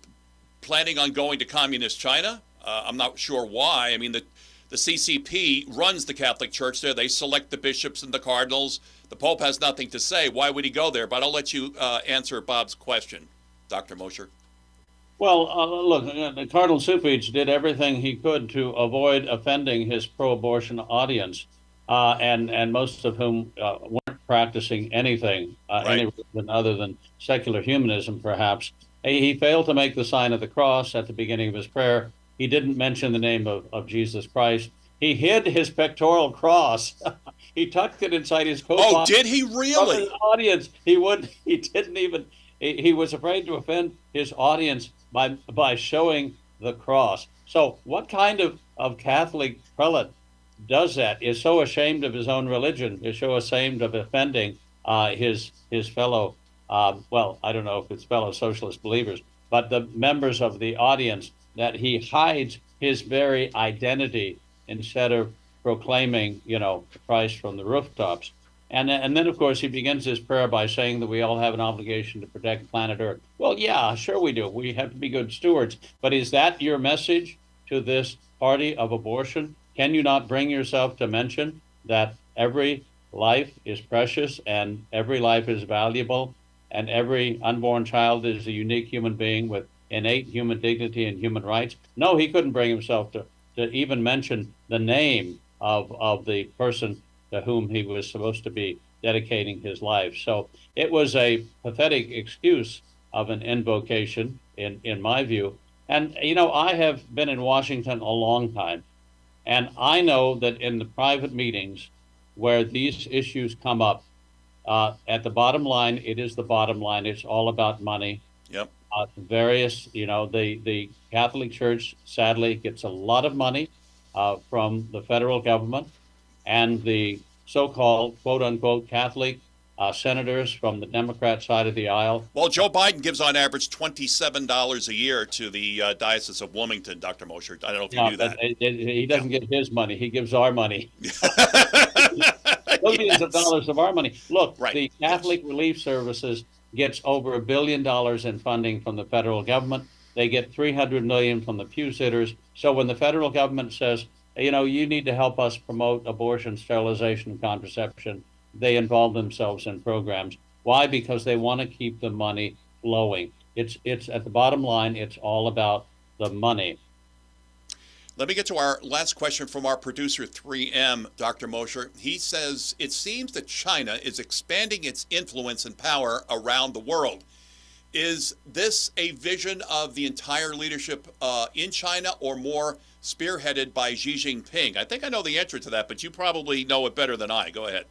S3: planning on going to communist China. I'm not sure why. I mean, the CCP runs the Catholic Church there. They select the bishops and the cardinals. The Pope has nothing to say. Why would he go there? But I'll let you answer Bob's question, Dr. Mosher.
S22: Well, look, Cardinal Cupich did everything he could to avoid offending his pro-abortion audience, and most of whom weren't practicing anything any religion other than secular humanism, perhaps. He failed to make the sign of the cross at the beginning of his prayer. He didn't mention the name of Jesus Christ. He hid his pectoral cross. He tucked it inside his coat.
S3: Oh, did he really?
S22: From his audience. He was afraid to offend his audience by showing the cross. So what kind of Catholic prelate does that, is so ashamed of his own religion, is so ashamed of offending his fellow, well, I don't know if it's fellow socialist believers, but the members of the audience, that he hides his very identity instead of proclaiming, Christ from the rooftops. And then, of course, he begins his prayer by saying that we all have an obligation to protect planet Earth. Well, yeah, sure we do. We have to be good stewards. But is that your message to this party of abortion? Can you not bring yourself to mention that every life is precious and every life is valuable and every unborn child is a unique human being with innate human dignity and human rights? No, he couldn't bring himself to even mention the name of the person to whom he was supposed to be dedicating his life. So it was a pathetic excuse of an invocation, in my view. And, I have been in Washington a long time, and I know that in the private meetings where these issues come up, at the bottom line, it is the bottom line. It's all about money.
S3: Yep.
S22: The Catholic Church, sadly, gets a lot of money from the federal government, and the so-called quote-unquote Catholic senators from the Democrat side of the aisle.
S3: Well, Joe Biden gives on average $27 a year to the Diocese of Wilmington, Dr. Mosher. I don't know if you knew that.
S22: He doesn't give his money. He gives our money. Billions of dollars of our money. Look, the Catholic Relief Services gets over $1 billion in funding from the federal government. They get $300 million from the pew sitters. So when the federal government says, you need to help us promote abortion, sterilization, and contraception, they involve themselves in programs. Why? Because they want to keep the money flowing. It's at the bottom line, it's all about the money.
S3: Let me get to our last question from our producer, 3M, Dr. Mosher. He says, it seems that China is expanding its influence and power around the world. Is this a vision of the entire leadership in China, or more spearheaded by Xi Jinping? I think I know the answer to that, but you probably know it better than I. Go ahead.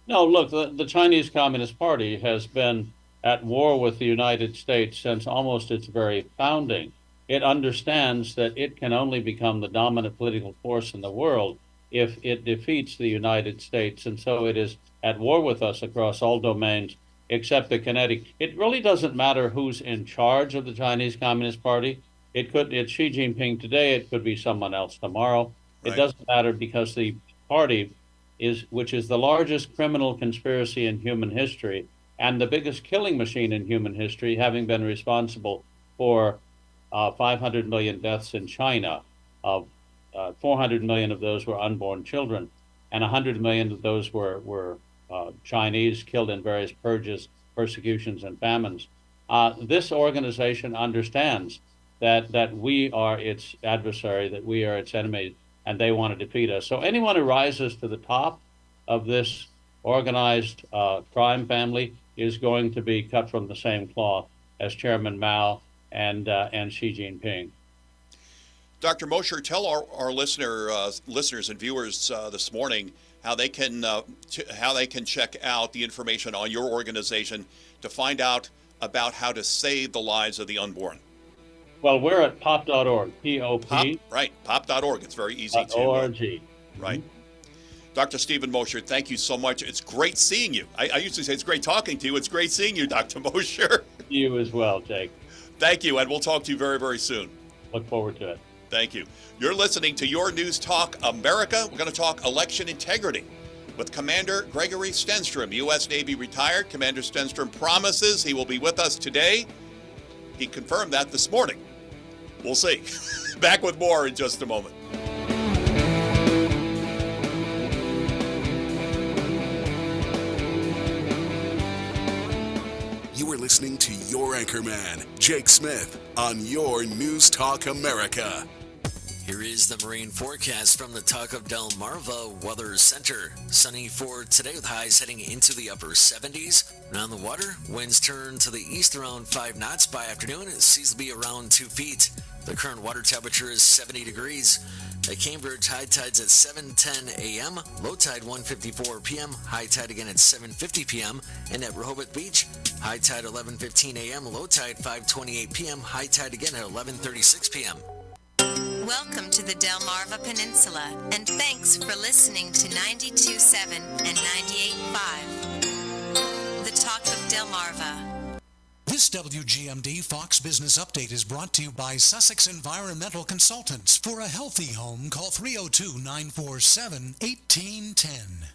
S22: No, look, the Chinese Communist Party has been at war with the United States since almost its very founding. It understands that it can only become the dominant political force in the world if it defeats the United States. And so it is at war with us across all domains except the kinetic. It really doesn't matter who's in charge of the Chinese Communist Party. It's Xi Jinping today. It could be someone else tomorrow. Right. It doesn't matter, because the party which is the largest criminal conspiracy in human history and the biggest killing machine in human history, having been responsible for 500 million deaths in China. 400 million of those were unborn children, and 100 million of those were Chinese killed in various purges, persecutions, and famines. This organization understands that we are its adversary, that we are its enemy, and they want to defeat us. So anyone who rises to the top of this organized crime family is going to be cut from the same cloth as Chairman Mao and Xi Jinping.
S3: Dr. Mosher, tell our listeners and viewers this morning how they can check out the information on your organization to find out about how to save the lives of the unborn.
S22: Well, we're at pop.org, P-O-P.
S3: Right, pop.org. It's very easy to.
S22: O-R-G.
S3: Right. Dr. Stephen Mosher, thank you so much. It's great seeing you. I usually say it's great talking to you. It's great seeing you, Dr. Mosher.
S22: You as well, Jake.
S3: Thank you, and we'll talk to you very, very soon.
S22: Look forward to it.
S3: Thank you. You're listening to Your News Talk America. We're going to talk election integrity with Commander Gregory Stenstrom, U.S. Navy retired. Commander Stenstrom promises he will be with us today. He confirmed that this morning. We'll see. Back with more in just a moment.
S2: You are listening to your anchorman, Jake Smith, on your News Talk America.
S6: Here is the marine forecast from the Talk of Delmarva Weather Center. Sunny for today with highs heading into the upper 70s. And on the water, winds turn to the east around 5 knots by afternoon. It seems to be around 2 feet. The current water temperature is 70 degrees. At Cambridge, high tide's at 7:10 a.m., low tide 1:54 p.m., high tide again at 7:50 p.m., and at Rehoboth Beach, high tide 11:15 a.m., low tide 5:28 p.m., high tide again at 11:36 p.m.
S23: Welcome to the Delmarva Peninsula, and thanks for listening to 92.7 and 98.5. The Talk of Delmarva.
S7: This WGMD Fox Business Update is brought to you by Sussex Environmental Consultants. For a healthy home, call 302-947-1810.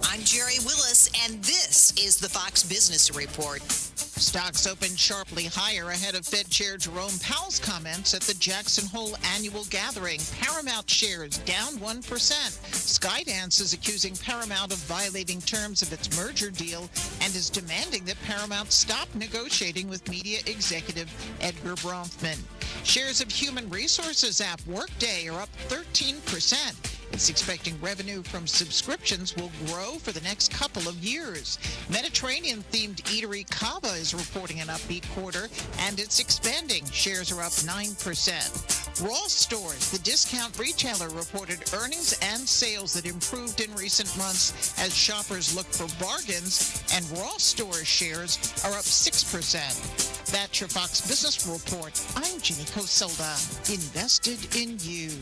S8: I'm Jerry Willis, and this is the Fox Business Report. Stocks opened sharply higher ahead of Fed Chair Jerome Powell's comments at the Jackson Hole annual gathering. Paramount shares down 1%. Skydance is accusing Paramount of violating terms of its merger deal and is demanding that Paramount stop negotiating with media executive Edgar Bronfman. Shares of human resources app Workday are up 13%. It's expecting revenue from subscriptions will grow for the next couple of years. Mediterranean-themed eatery Cava is reporting an upbeat quarter, and it's expanding. Shares are up 9%. Ross Stores, the discount retailer, reported earnings and sales that improved in recent months as shoppers look for bargains, and Ross Stores shares are up 6%. That's your Fox Business Report. I'm Ginny Coselda. Invested in you.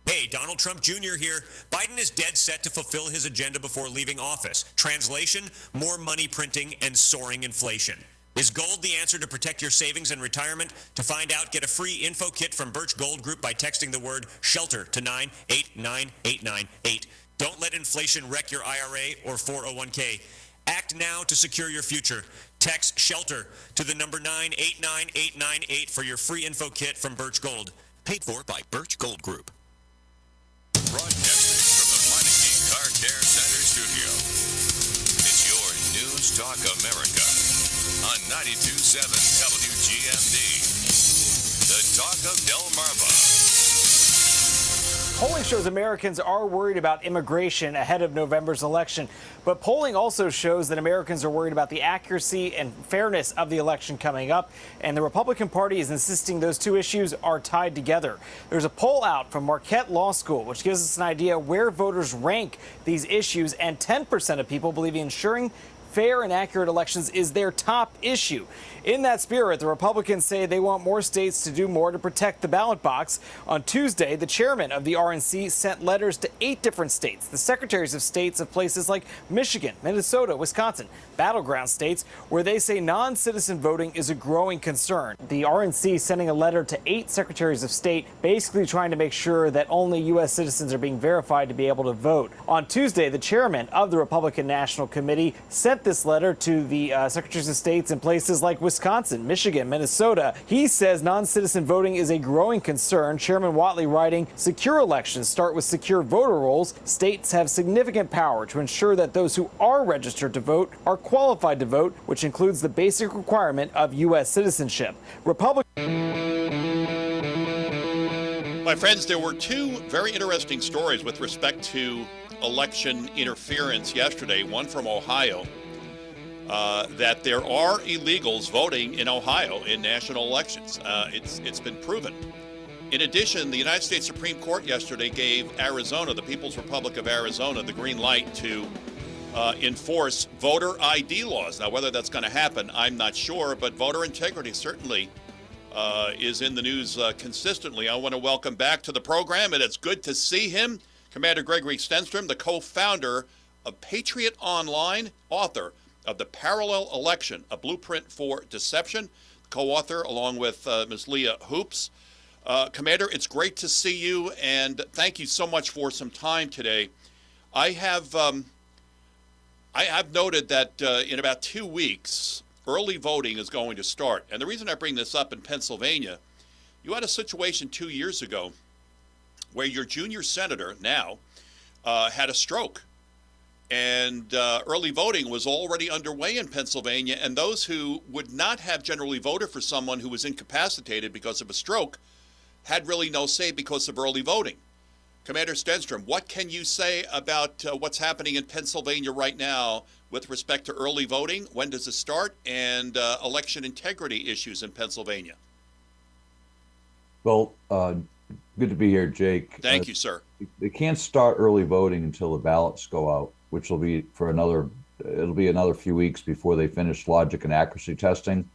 S16: Hey, Donald Trump Jr. here. Biden is dead set to fulfill his agenda before leaving office. Translation, more money printing and soaring inflation. Is gold the answer to protect your savings and retirement? To find out, get a free info kit from Birch Gold Group by texting the word SHELTER to 989898. Don't let inflation wreck your IRA or 401k. Act now to secure your future. Text SHELTER to the number 989898 for your free info kit from Birch Gold. Paid for by Birch Gold Group.
S4: Broadcasting from the Meineke Car Care Center studio. It's your News Talk America on 92.7 WGMD. The Talk of Delmarva.
S9: Polling shows Americans are worried about immigration ahead of November's election, but polling also shows that Americans are worried about the accuracy and fairness of the election coming up, and the Republican Party is insisting those two issues are tied together. There's a poll out from Marquette Law School, which gives us an idea where voters rank these issues, and 10% of people believe ensuring fair and accurate elections is their top issue. In that spirit, the Republicans say they want more states to do more to protect the ballot box. On Tuesday, the chairman of the RNC sent letters to 8 different states, the secretaries of states of places like Michigan, Minnesota, Wisconsin, battleground states, where they say non-citizen voting is a growing concern. The RNC sending a letter to 8 secretaries of state, basically trying to make sure that only U.S. citizens are being verified to be able to vote. On Tuesday, the chairman of the Republican National Committee sent this letter to the secretaries of states in places like Wisconsin, Michigan, Minnesota. He says non-citizen voting is a growing concern. Chairman Whatley writing, secure elections start with secure voter rolls. States have significant power to ensure that those who are registered to vote are qualified to vote, which includes the basic requirement of U.S. citizenship.
S3: My friends, there were 2 very interesting stories with respect to election interference yesterday. One from Ohio, that there are illegals voting in Ohio in national elections. It's been proven. In addition, the United States Supreme Court yesterday gave Arizona, the People's Republic of Arizona, the green light to enforce voter ID laws. Now, whether that's going to happen, I'm not sure, but voter integrity certainly is in the news consistently. I want to welcome back to the program, and it's good to see him, Commander Gregory Stenstrom, the co-founder of Patriot Online, author of The Parallel Election, A Blueprint for Deception, co-author along with Ms. Leah Hoops. Commander, it's great to see you, and thank you so much for some time today. I have noted that in about 2 weeks, early voting is going to start. And the reason I bring this up in Pennsylvania, you had a situation 2 years ago where your junior senator now had a stroke. And early voting was already underway in Pennsylvania, and those who would not have generally voted for someone who was incapacitated because of a stroke had really no say because of early voting. Commander Stenstrom, what can you say about what's happening in Pennsylvania right now with respect to early voting? When does it start? And election integrity issues in Pennsylvania?
S10: Well, good to be here, Jake.
S3: Thank you, sir.
S10: They can't start early voting until the ballots go out, which will be it'll be another few weeks before they finish logic and accuracy testing,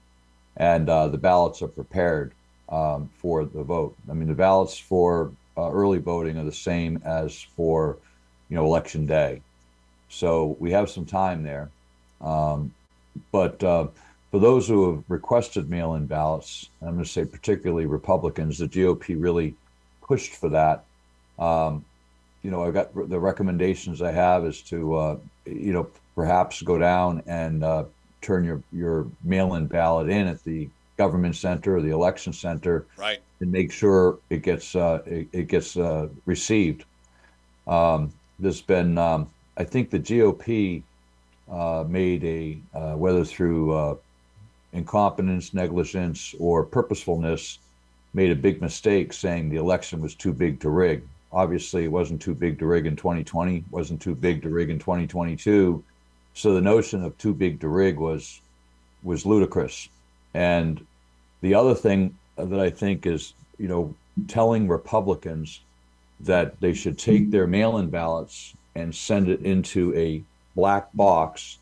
S10: and the ballots are prepared for the vote. I mean, the ballots for early voting are the same as for, election day. So we have some time there. But for those who have requested mail-in ballots, I'm going to say particularly Republicans, the GOP really pushed for that. I've got the recommendations I have is to, perhaps go down and turn your mail-in ballot in at the government center or the election center,
S3: right,
S10: and make sure it gets received. There's been, I think the GOP made whether through incompetence, negligence, or purposefulness, made a big mistake saying the election was too big to rig. Obviously, it wasn't too big to rig in 2020, wasn't too big to rig in 2022. So the notion of too big to rig was ludicrous. And the other thing that I think is, telling Republicans that they should take their mail-in ballots and send it into a black box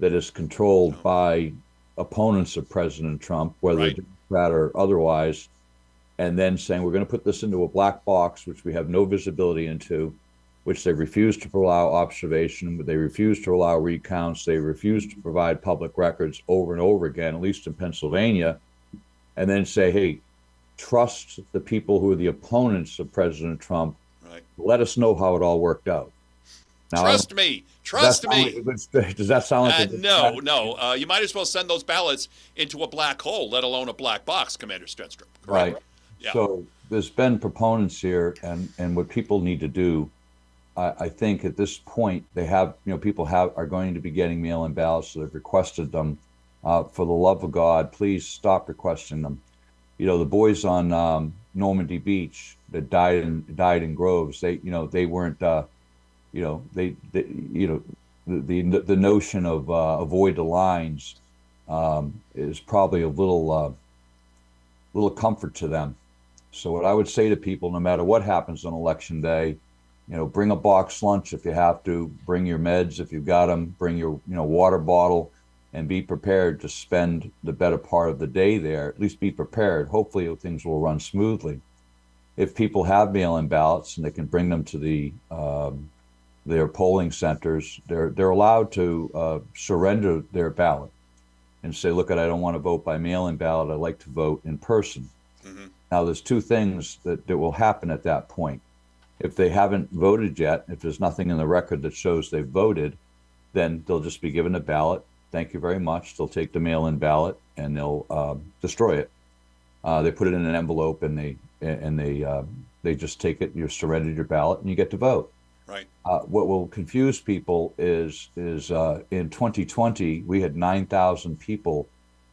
S10: that is controlled by opponents of President Trump, whether Democrat or otherwise, and then saying we're going to put this into a black box, which we have no visibility into, which they refuse to allow observation, they refuse to allow recounts, they refuse to provide public records over and over again, at least in Pennsylvania, and then say, hey, trust the people who are the opponents of President Trump.
S3: Right.
S10: Let us know how it all worked out. Now,
S3: Trust me. Does
S10: that sound like
S3: no. You might as well send those ballots into a black hole, let alone a black box, Commander Stenstrom.
S10: Right.
S3: Yeah.
S10: So there's been proponents here, and what people need to do, I think at this point, they have, people are going to be getting mail-in ballots, so they've requested them. For the love of God, please stop requesting them. The boys on Normandy Beach that died in groves, they weren't, the notion of avoid the lines is probably a little comfort to them. So what I would say to people, no matter what happens on election day, bring a box lunch if you have to, bring your meds if you've got them, bring your water bottle, and be prepared to spend the better part of the day there. At least be prepared. Hopefully things will run smoothly. If people have mail-in ballots and they can bring them to their polling centers, they're allowed to surrender their ballot and say, look, I don't want to vote by mail-in ballot. I'd like to vote in person.
S3: Mm-hmm.
S10: Now, there's two things that will happen at that point. If they haven't voted yet, if there's nothing in the record that shows they've voted, then they'll just be given a ballot. Thank you very much. They'll take the mail-in ballot and they'll destroy it. They put it in an envelope and they just take it. You surrender your ballot and you get to vote.
S3: Right.
S10: What will confuse people is in 2020 we had 9,000 people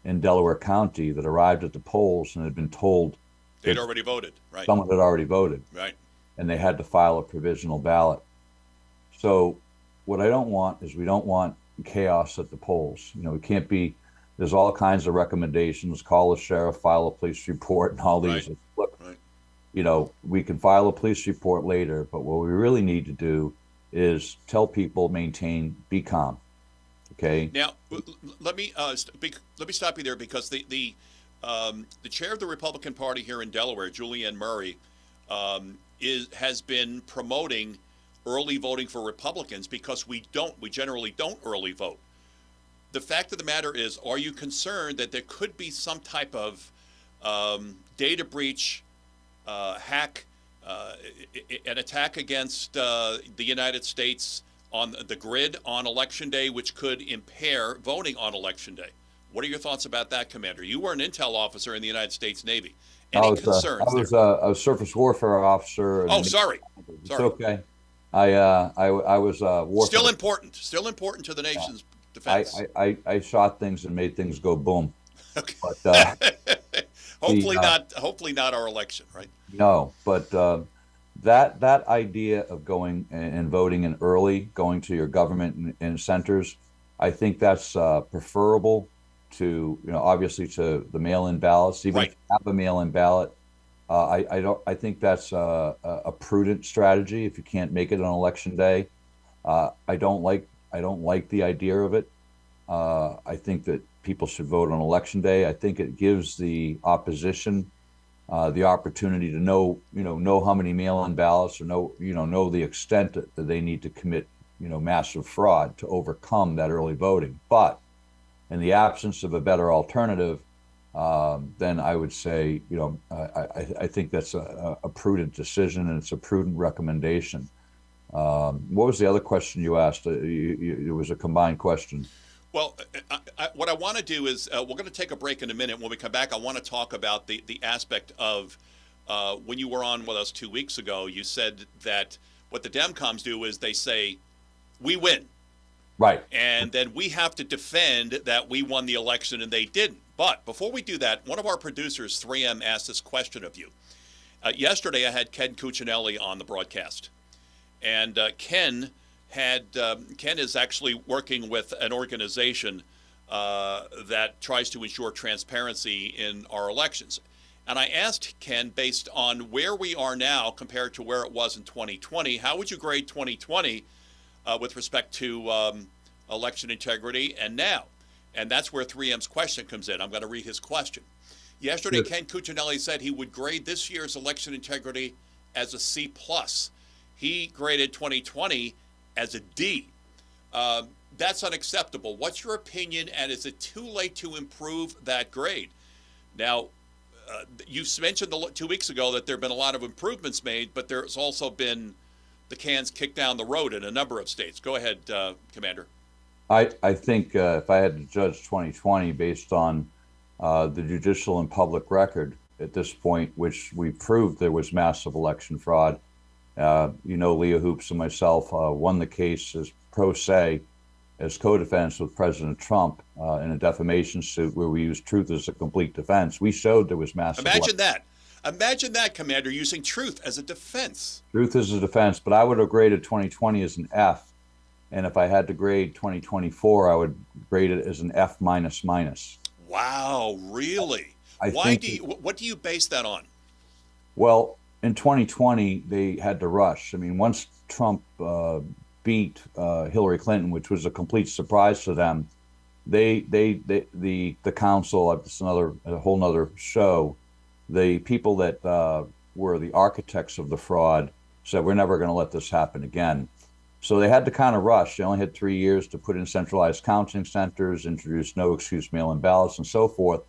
S10: in Delaware County that arrived at the polls and had been told
S3: they'd already voted. Right.
S10: Someone had already voted.
S3: Right.
S10: And they had to file a provisional ballot. So what I don't want is we don't want chaos at the polls. It can't be, there's all kinds of recommendations, call the sheriff, file a police report, and all these.
S3: Right.
S10: Look,
S3: right.
S10: We can file a police report later, but what we really need to do is tell people, be calm. Okay.
S3: Now, let me stop you there, because the chair of the Republican Party here in Delaware, Julianne Murray, has been promoting early voting for Republicans because we generally don't early vote. The fact of the matter is, are you concerned that there could be some type of data breach, hack, an attack against the United States on the grid on Election Day, which could impair voting on Election Day? What are your thoughts about that, Commander? You were an intel officer in the United States Navy.
S10: I
S3: Any
S10: was
S3: concerns there?
S10: a surface warfare officer.
S3: Oh, sorry.
S10: It's okay. I was warfare.
S3: Still important to the nation's defense.
S10: I shot things and made things go boom.
S3: Okay.
S10: But
S3: hopefully not our election, right?
S10: No, but that idea of going and voting in early, going to your government and centers, I think that's preferable to, obviously to the mail-in ballots. Even if you have a mail-in ballot, I think that's a prudent strategy if you can't make it on election day. I don't like the idea of it. I think that people should vote on election day. I think it gives the opposition the opportunity to know how many mail-in ballots, or know the extent that they need to commit, massive fraud to overcome that early voting. But in the absence of a better alternative, then I would say, I think that's a prudent decision, and it's a prudent recommendation. What was the other question you asked? It was a combined question.
S3: Well, what I want to do is we're going to take a break in a minute. When we come back, I want to talk about the aspect of when you were on with us 2 weeks ago, you said that what the Demcoms do is they say, we win.
S10: Right.
S3: And then we have to defend that we won the election and they didn't. But before we do that, one of our producers, 3M, asked this question of you. Yesterday, I had Ken Cuccinelli on the broadcast. And Ken is actually working with an organization that tries to ensure transparency in our elections. And I asked Ken, based on where we are now compared to where it was in 2020, how would you grade 2020 with respect to election integrity and now? And that's where 3M's question comes in. I'm going to read his question. Yesterday, yes. Ken Cuccinelli said he would grade this year's election integrity as a C+. He graded 2020 as a D. That's unacceptable. What's your opinion, and is it too late to improve that grade? Now, you mentioned 2 weeks ago that there have been a lot of improvements made, but there's also been the cans kicked down the road in a number of states. Go ahead, Commander.
S10: I think if I had to judge 2020 based on the judicial and public record at this point, which we proved there was massive election fraud, Leah Hoops and myself won the case as pro se, as co-defense with President Trump in a defamation suit where we used truth as a complete defense. We showed there was massive.
S3: Imagine that, Commander, using truth as a defense.
S10: Truth as a defense, but I would have graded 2020 as an F. And if I had to grade 2024, I would grade it as an F-.
S3: Wow, really? What do you base that on?
S10: Well, in 2020, they had to rush. I mean, once Trump beat Hillary Clinton, which was a complete surprise to them, the council, it's a whole nother show. The people that were the architects of the fraud said, we're never going to let this happen again. So they had to kind of rush. They only had 3 years to put in centralized counting centers, introduce no excuse mail-in ballots, and so forth.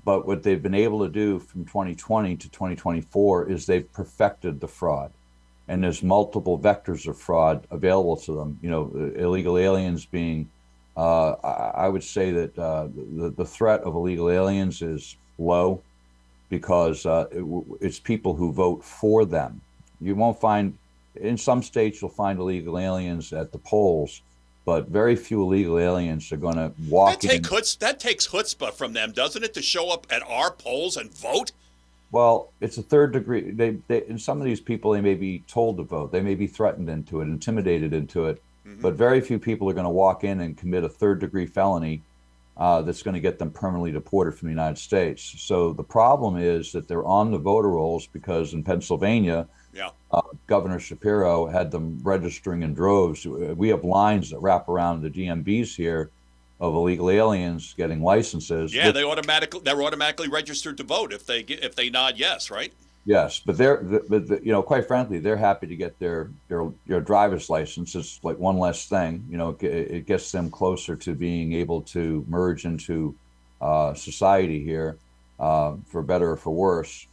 S10: But what they've been able to do from 2020 to 2024 is they've perfected the fraud. And there's multiple vectors of fraud available to them. Illegal aliens being, I would say that the threat of illegal aliens is low because it's people who vote for them. You won't find, in some states, you'll find illegal aliens at the polls, but very few illegal aliens are going to walk in.
S3: That takes chutzpah from them, doesn't it, to show up at our polls and vote?
S10: Well, it's a third degree. And some of these people, they may be told to vote. They may be threatened into it, intimidated into it. Mm-hmm. But very few people are going to walk in and commit a third-degree felony that's going to get them permanently deported from the United States. So the problem is that they're on the voter rolls because in Pennsylvania, Governor Shapiro had them registering in droves. We have lines that wrap around the DMVs here of illegal aliens getting licenses.
S3: Yeah, they're automatically registered to vote if they nod yes, right?
S10: Yes, but quite frankly, they're happy to get their driver's license. It's like one less thing. It gets them closer to being able to merge into society here, for better or for worse.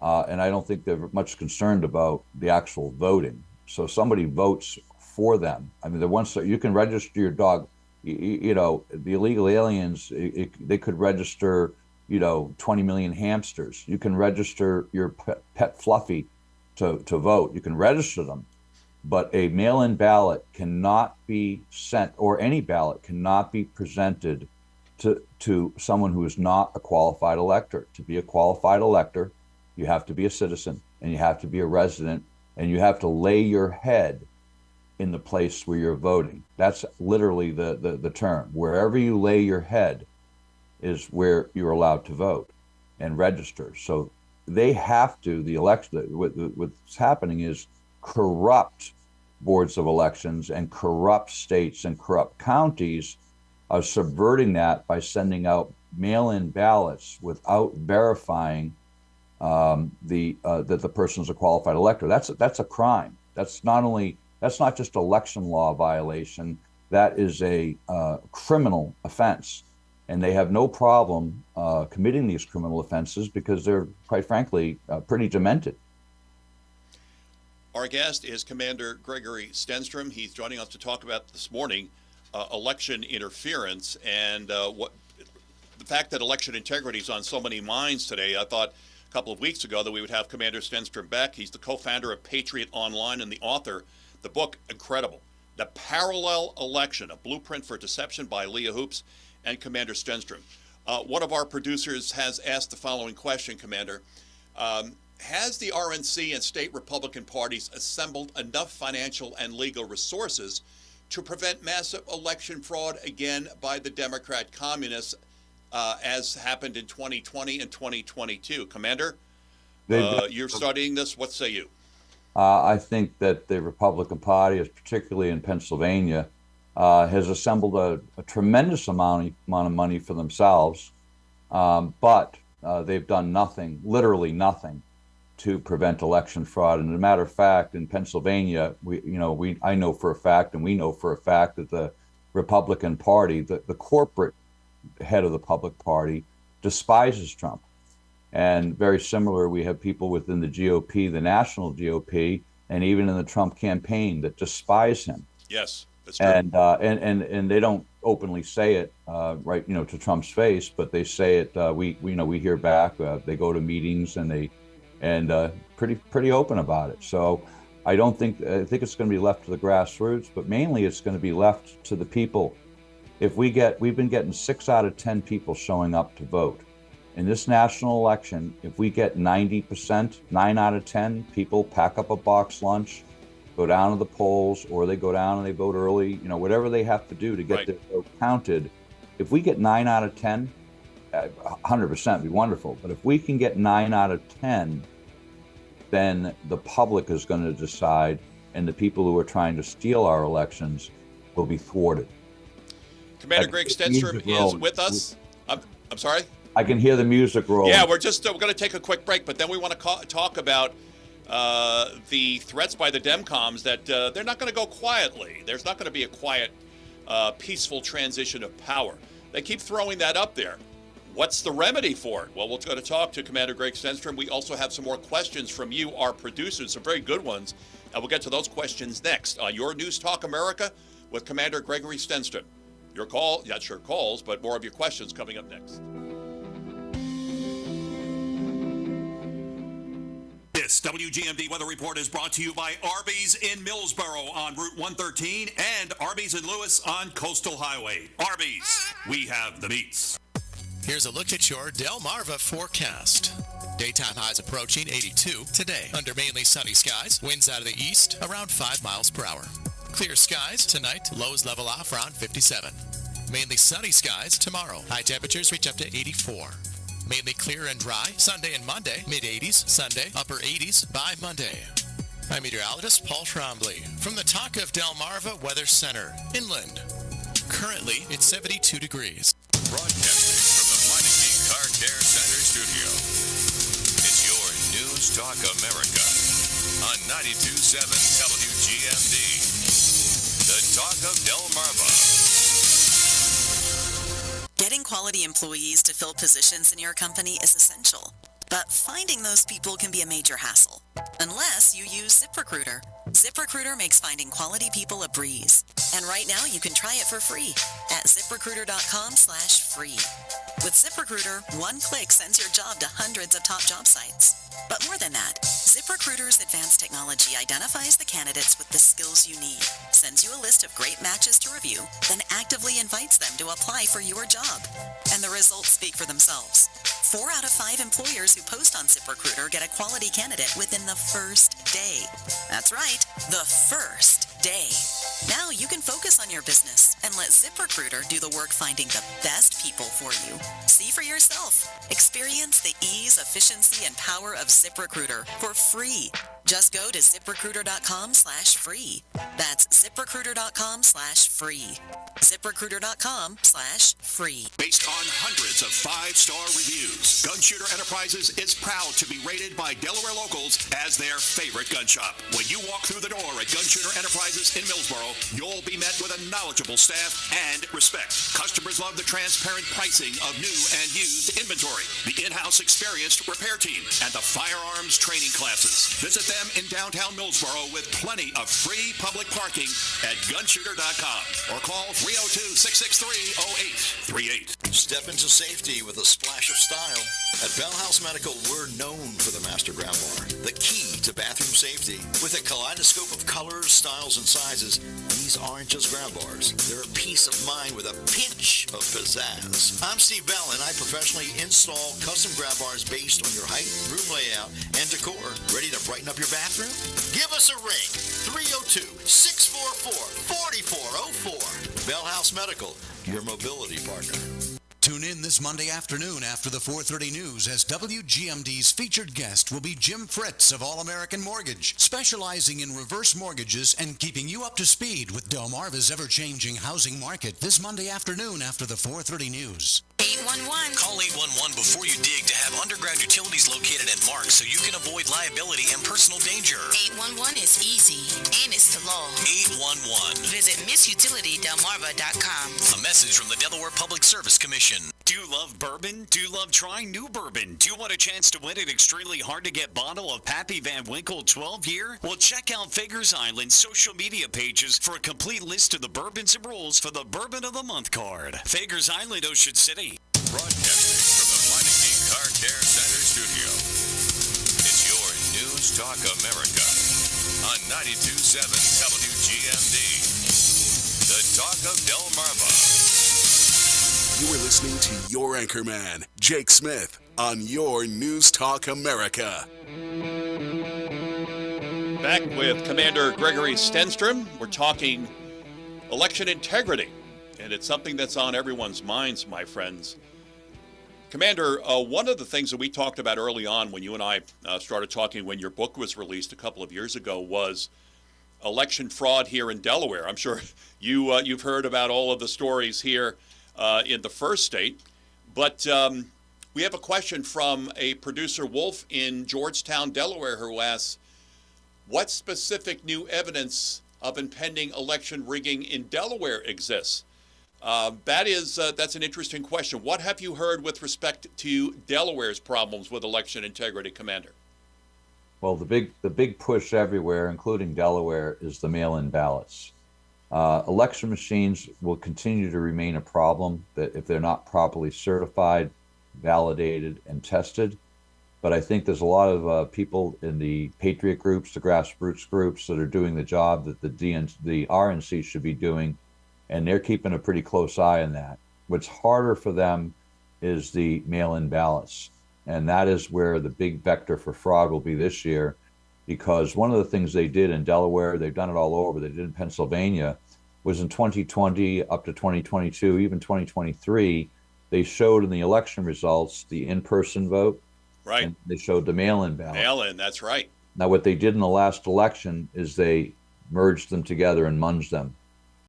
S10: And I don't think they're much concerned about the actual voting. So somebody votes for them. I mean, you can register your dog. the illegal aliens, they could register, 20 million hamsters. You can register your pet Fluffy to vote. You can register them, but a mail-in ballot cannot be sent, or any ballot cannot be presented to someone who is not a qualified elector. To be a qualified elector, you have to be a citizen, and you have to be a resident, and you have to lay your head in the place where you're voting. That's literally the term. Wherever you lay your head is where you're allowed to vote and register. So they have to, the election, what's happening is corrupt boards of elections and corrupt states and corrupt counties are subverting that by sending out mail-in ballots without verifying that the person is a qualified elector. That's a crime. That's not just election law violation. That is a criminal offense, and they have no problem committing these criminal offenses because they're, quite frankly, pretty demented.
S3: Our guest is Commander Gregory Stenstrom. He's joining us to talk about this morning election interference and the fact that election integrity is on so many minds today. I thought a couple of weeks ago that we would have Commander Stenstrom back. He's the co-founder of Patriot Online and the author. The book, incredible. The Parallel Election, a Blueprint for Deception by Leah Hoops and Commander Stenstrom. One of our producers has asked the following question, Commander. Has the RNC and state Republican parties assembled enough financial and legal resources to prevent massive election fraud again by the Democrat communists as happened in 2020 and 2022? Commander, you're studying this. What say you?
S10: I think that the Republican Party, particularly in Pennsylvania, has assembled a tremendous amount of money for themselves, but they've done nothing, literally nothing, to prevent election fraud. And as a matter of fact, in Pennsylvania, I know for a fact, and we know for a fact that the Republican Party, the corporate head of the public party, despises Trump. And very similar, we have people within the GOP, the national GOP, and even in the Trump campaign that despise him.
S3: Yes, that's true.
S10: And they don't openly say it, right, to Trump's face, but they say it. We hear back. They go to meetings and pretty open about it. So I think it's going to be left to the grassroots, but mainly it's going to be left to the people. We've been getting 6 out of 10 people showing up to vote. In this national election, if we get 90%, 9 out of 10 people pack up a box lunch, go down to the polls, or they go down and they vote early, whatever they have to do to get their vote counted. If we get 9 out of 10, 100% would be wonderful. But if we can get 9 out of 10, then the public is going to decide, and the people who are trying to steal our elections will be thwarted.
S3: Commander Greg Stenstrom is with us. I'm sorry?
S10: I can hear the music rolling.
S3: Yeah, we're going to take a quick break, but then we want to talk about the threats by the Demcoms that they're not going to go quietly. There's not going to be a quiet, peaceful transition of power. They keep throwing that up there. What's the remedy for it? Well, we're going to talk to Commander Greg Stenstrom. We also have some more questions from you, our producers, some very good ones, and we'll get to those questions next on Your News Talk America with Commander Gregory Stenstrom. Your call, not your calls, but more of your questions coming up next. This WGMD weather report is brought to you by Arby's in Millsboro on Route 113 and Arby's in Lewes on Coastal Highway. Arby's, we have the meats.
S21: Here's a look at your Delmarva forecast. Daytime highs approaching 82 today. Under mainly sunny skies, winds out of the east around 5 miles per hour. Clear skies tonight, lows level off around 57. Mainly sunny skies tomorrow. High temperatures reach up to 84. Mainly clear and dry Sunday and Monday, mid-80s, Sunday, upper 80s by Monday. I'm meteorologist Paul Trombley from the Talk of Delmarva Weather Center, inland. Currently, it's 72 degrees.
S4: Broadcasting from the Lincicome Car Care Center studio. It's your News Talk America on 92.7 WGMD. The Talk of Delmarva.
S23: Getting quality employees to fill positions in your company is essential, but finding those people can be a major hassle. unless you use ZipRecruiter. ZipRecruiter makes finding quality people a breeze. And right now you can try it for free at ZipRecruiter.com/free. With ZipRecruiter, one click sends your job to hundreds of top job sites. But more than that, ZipRecruiter's advanced technology identifies the candidates with the skills you need, sends you a list of great matches to review, then actively invites them to apply for your job. And the results speak for themselves. 4 out of 5 employers who post on ZipRecruiter get a quality candidate within the first day. That's right, the first day. Now you can focus on your business and let ZipRecruiter do the work finding the best people for you. See for yourself. Experience the ease, efficiency, and power of ZipRecruiter for free. Just go to ZipRecruiter.com/free. That's ZipRecruiter.com/free. ZipRecruiter.com/free.
S2: Based on hundreds of 5-star reviews, Gunshooter Enterprises is proud to be rated by Delaware locals as their favorite gun shop. When you walk through the door at Gunshooter Enterprises in Millsboro, you'll be met with a knowledgeable staff and respect. Customers love the transparent pricing of new and used inventory, the in-house experienced repair team, and the firearms training classes. Visit them in downtown Millsboro with plenty of free public parking at gunshooter.com or call 302-663-0838.
S11: Step into safety with a splash of style. At Bell House Medical, we're known for the Master Grab Bar, the key to bathroom safety. With a kaleidoscope of colors, styles, and sizes, these aren't just grab bars. They're a peace of mind with a pinch of pizzazz. I'm Steve Bell, and I professionally install custom grab bars based on your height, room layout, and decor. Ready to brighten up your bathroom? Give us a ring. 302-644-4404. Bell House Medical, your mobility partner.
S7: Tune in this Monday afternoon after the 4:30 news as WGMD's featured guest will be Jim Fritz of All American Mortgage, specializing in reverse mortgages and keeping you up to speed with Delmarva's ever-changing housing market this Monday afternoon after the 4:30 news.
S6: 811. Call 811 before you dig to have underground utilities located and marked so you can avoid liability and personal danger.
S18: 811 is easy and it's the law.
S6: 811.
S18: Visit MissUtilityDelmarva.com.
S6: A message from the Delaware Public Service Commission. Do you love bourbon? Do you love trying new bourbon? Do you want a chance to win an extremely hard-to-get bottle of Pappy Van Winkle 12-year? Well, check out Figures Island's social media pages for a complete list of the bourbons and rules for the Bourbon of the Month card. Figures Island, Ocean City.
S4: Broadcasting from the Meineke Car Care Center studio. It's your News Talk America on 92.7 WGMD. The Talk of Delmarva.
S2: You are listening to your anchorman, Jake Smith, on your News Talk America.
S3: Back with Commander Gregory Stenstrom. We're talking election integrity, and it's something that's on everyone's minds, my friends. Commander, one of the things that we talked about early on when you and I started talking when your book was released a couple of years ago was election fraud here in Delaware. I'm sure you've heard about all of the stories here in the first state. But we have a question from a producer, Wolf, in Georgetown, Delaware, who asks, what specific new evidence of impending election rigging in Delaware exists? That's an interesting question. What have you heard with respect to Delaware's problems with election integrity, Commander?
S10: Well, the big push everywhere, including Delaware, is the mail-in ballots. Election machines will continue to remain a problem that if they're not properly certified, validated, and tested. But I think there's a lot of people in the patriot groups, the grassroots groups that are doing the job that the RNC should be doing, and they're keeping a pretty close eye on that. What's harder for them is the mail-in ballots, and that is where the big vector for fraud will be this year. Because one of the things they did in Delaware, they've done it all over, they did in Pennsylvania, was in 2020 up to 2022, even 2023, they showed in the election results the in-person vote.
S3: Right.
S10: And they showed the mail-in ballot.
S3: Mail-in, that's right.
S10: Now, what they did in the last election is they merged them together and munged them.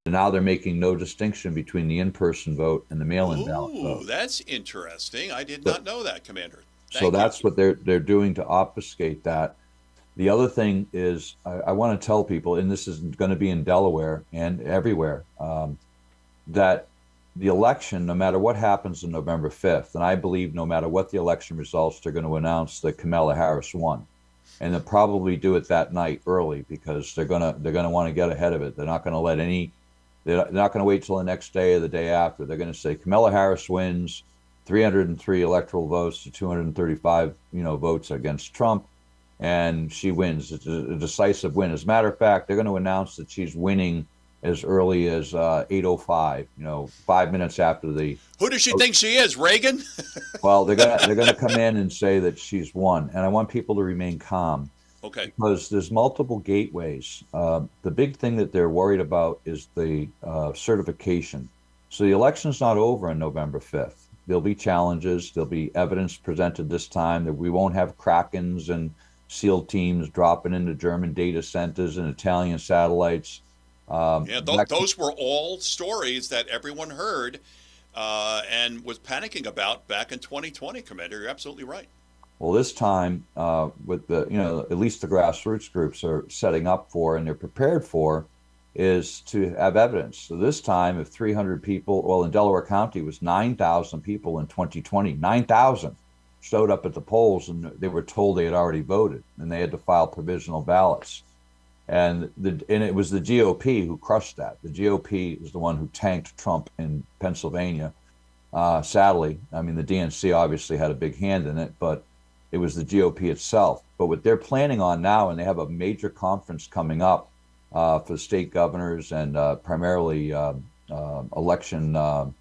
S10: And now they're making no distinction between the in-person vote and the mail-in ballot vote.
S3: Ooh, that's interesting. I did not know that, Commander.
S10: So that's what they're doing to obfuscate that. The other thing is, I want to tell people, and this is going to be in Delaware and everywhere, that the election, no matter what happens on November 5th, and I believe no matter what the election results, they're going to announce that Kamala Harris won. and they'll probably do it that night early because they're gonna want to get ahead of it. They're not gonna let any. They're not going to wait till the next day or the day after. They're going to say Kamala Harris wins 303 electoral votes to 235, votes against Trump, and she wins. It's a decisive win. As a matter of fact, they're going to announce that she's winning as early as 8:05. 5 minutes after the.
S3: Who does she think she is, Reagan?
S10: Well, they're going to come in and say that she's won, and I want people to remain calm.
S3: Okay.
S10: Because there's multiple gateways. The big thing that they're worried about is the certification. So the election's not over on November 5th. There'll be challenges. There'll be evidence presented this time that we won't have Krakens and SEAL teams dropping into German data centers and Italian satellites.
S3: Those were all stories that everyone heard and was panicking about back in 2020, Commander. You're absolutely right.
S10: Well, this time, with the, at least the grassroots groups are setting up for and they're prepared for, is to have evidence. So this time, if 300 people, well, in Delaware County, it was 9,000 people in 2020, 9,000 showed up at the polls and they were told they had already voted and they had to file provisional ballots. And it was the GOP who crushed that. The GOP is the one who tanked Trump in Pennsylvania. Sadly, I mean, the DNC obviously had a big hand in it, but it was the GOP itself. But what they're planning on now, and they have a major conference coming up for the state governors and primarily election. The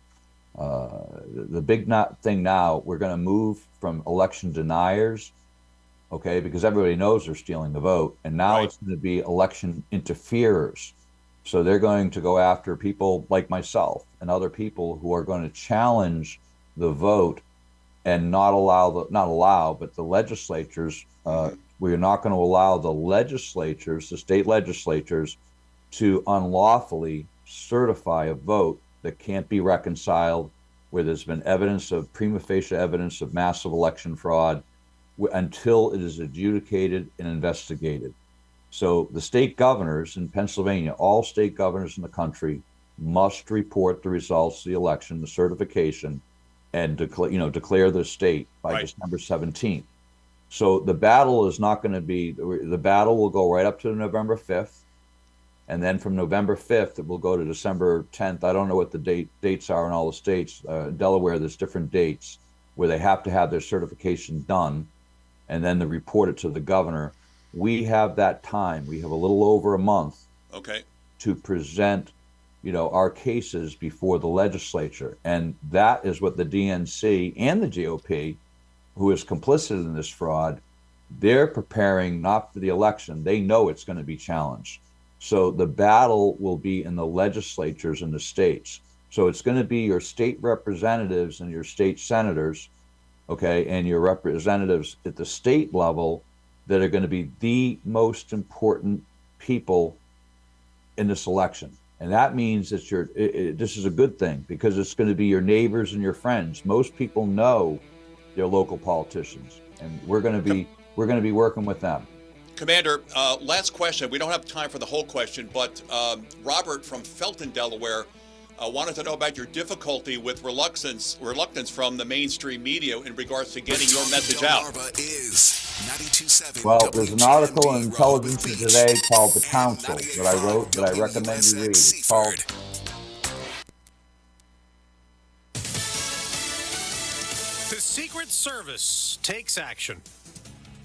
S10: big thing now, we're going to move from election deniers, okay, because everybody knows they're stealing the vote. And now it's going to be election interferers. So they're going to go after people like myself and other people who are going to challenge the vote and not allow, but the legislatures, we're not going to allow the legislatures, the state legislatures, to unlawfully certify a vote that can't be reconciled, where there's been prima facie evidence of massive election fraud, until it is adjudicated and investigated. So the state governors in Pennsylvania, all state governors in the country, must report the results of the election, the certification, and declare the state by December 17th. So the battle is not going to be, the battle will go right up to November 5th. And then from November 5th, it will go to December 10th. I don't know what the dates are in all the states. Delaware, there's different dates where they have to have their certification done. And then they report it to the governor. We have that time. We have a little over a month to present our cases before the legislature. And that is what the DNC and the GOP, who is complicit in this fraud, they're preparing not for the election. They know it's going to be challenged. So the battle will be in the legislatures in the states. So it's going to be your state representatives and your state senators, and your representatives at the state level that are going to be the most important people in this election. And that means that this is a good thing because it's going to be your neighbors and your friends. Most people know their local politicians, and we're going to be working with them.
S3: Commander, last question. We don't have time for the whole question, but Robert from Felton, Delaware, wanted to know about your difficulty with reluctance from the mainstream media in regards to getting your message out.
S10: Well, there's an article in Intelligence Today called The Council that I wrote that I recommend you read. It's called
S12: The Secret Service takes action.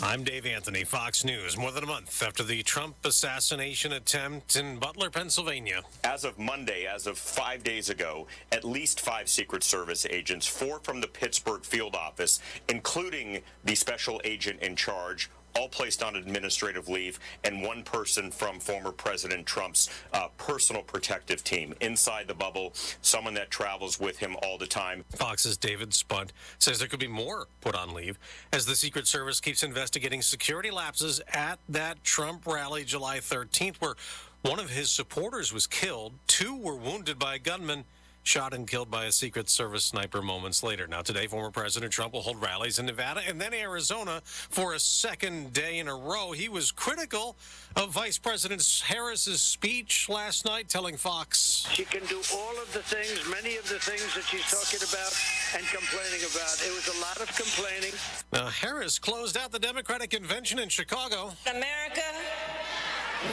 S12: I'm Dave Anthony, Fox News. More than a month after the Trump assassination attempt in Butler, Pennsylvania.
S13: As of Monday, as of 5 days ago, at least 5 Secret Service agents, 4 from the Pittsburgh field office, including the special agent in charge, all placed on administrative leave, and 1 person from former President Trump's personal protective team. Inside the bubble, someone that travels with him all the time.
S12: Fox's David Spunt says there could be more put on leave as the Secret Service keeps investigating security lapses at that Trump rally July 13th, where one of his supporters was killed, 2 were wounded by a gunman, shot and killed by a Secret Service sniper moments later. Now, today, former President Trump will hold rallies in Nevada and then Arizona for a second day in a row. He was critical of Vice President Harris's speech last night, telling Fox,
S14: "She can do all of the things, many of the things that she's talking about and complaining about. It was a lot of complaining."
S12: Now, Harris closed out the Democratic convention in Chicago.
S15: America,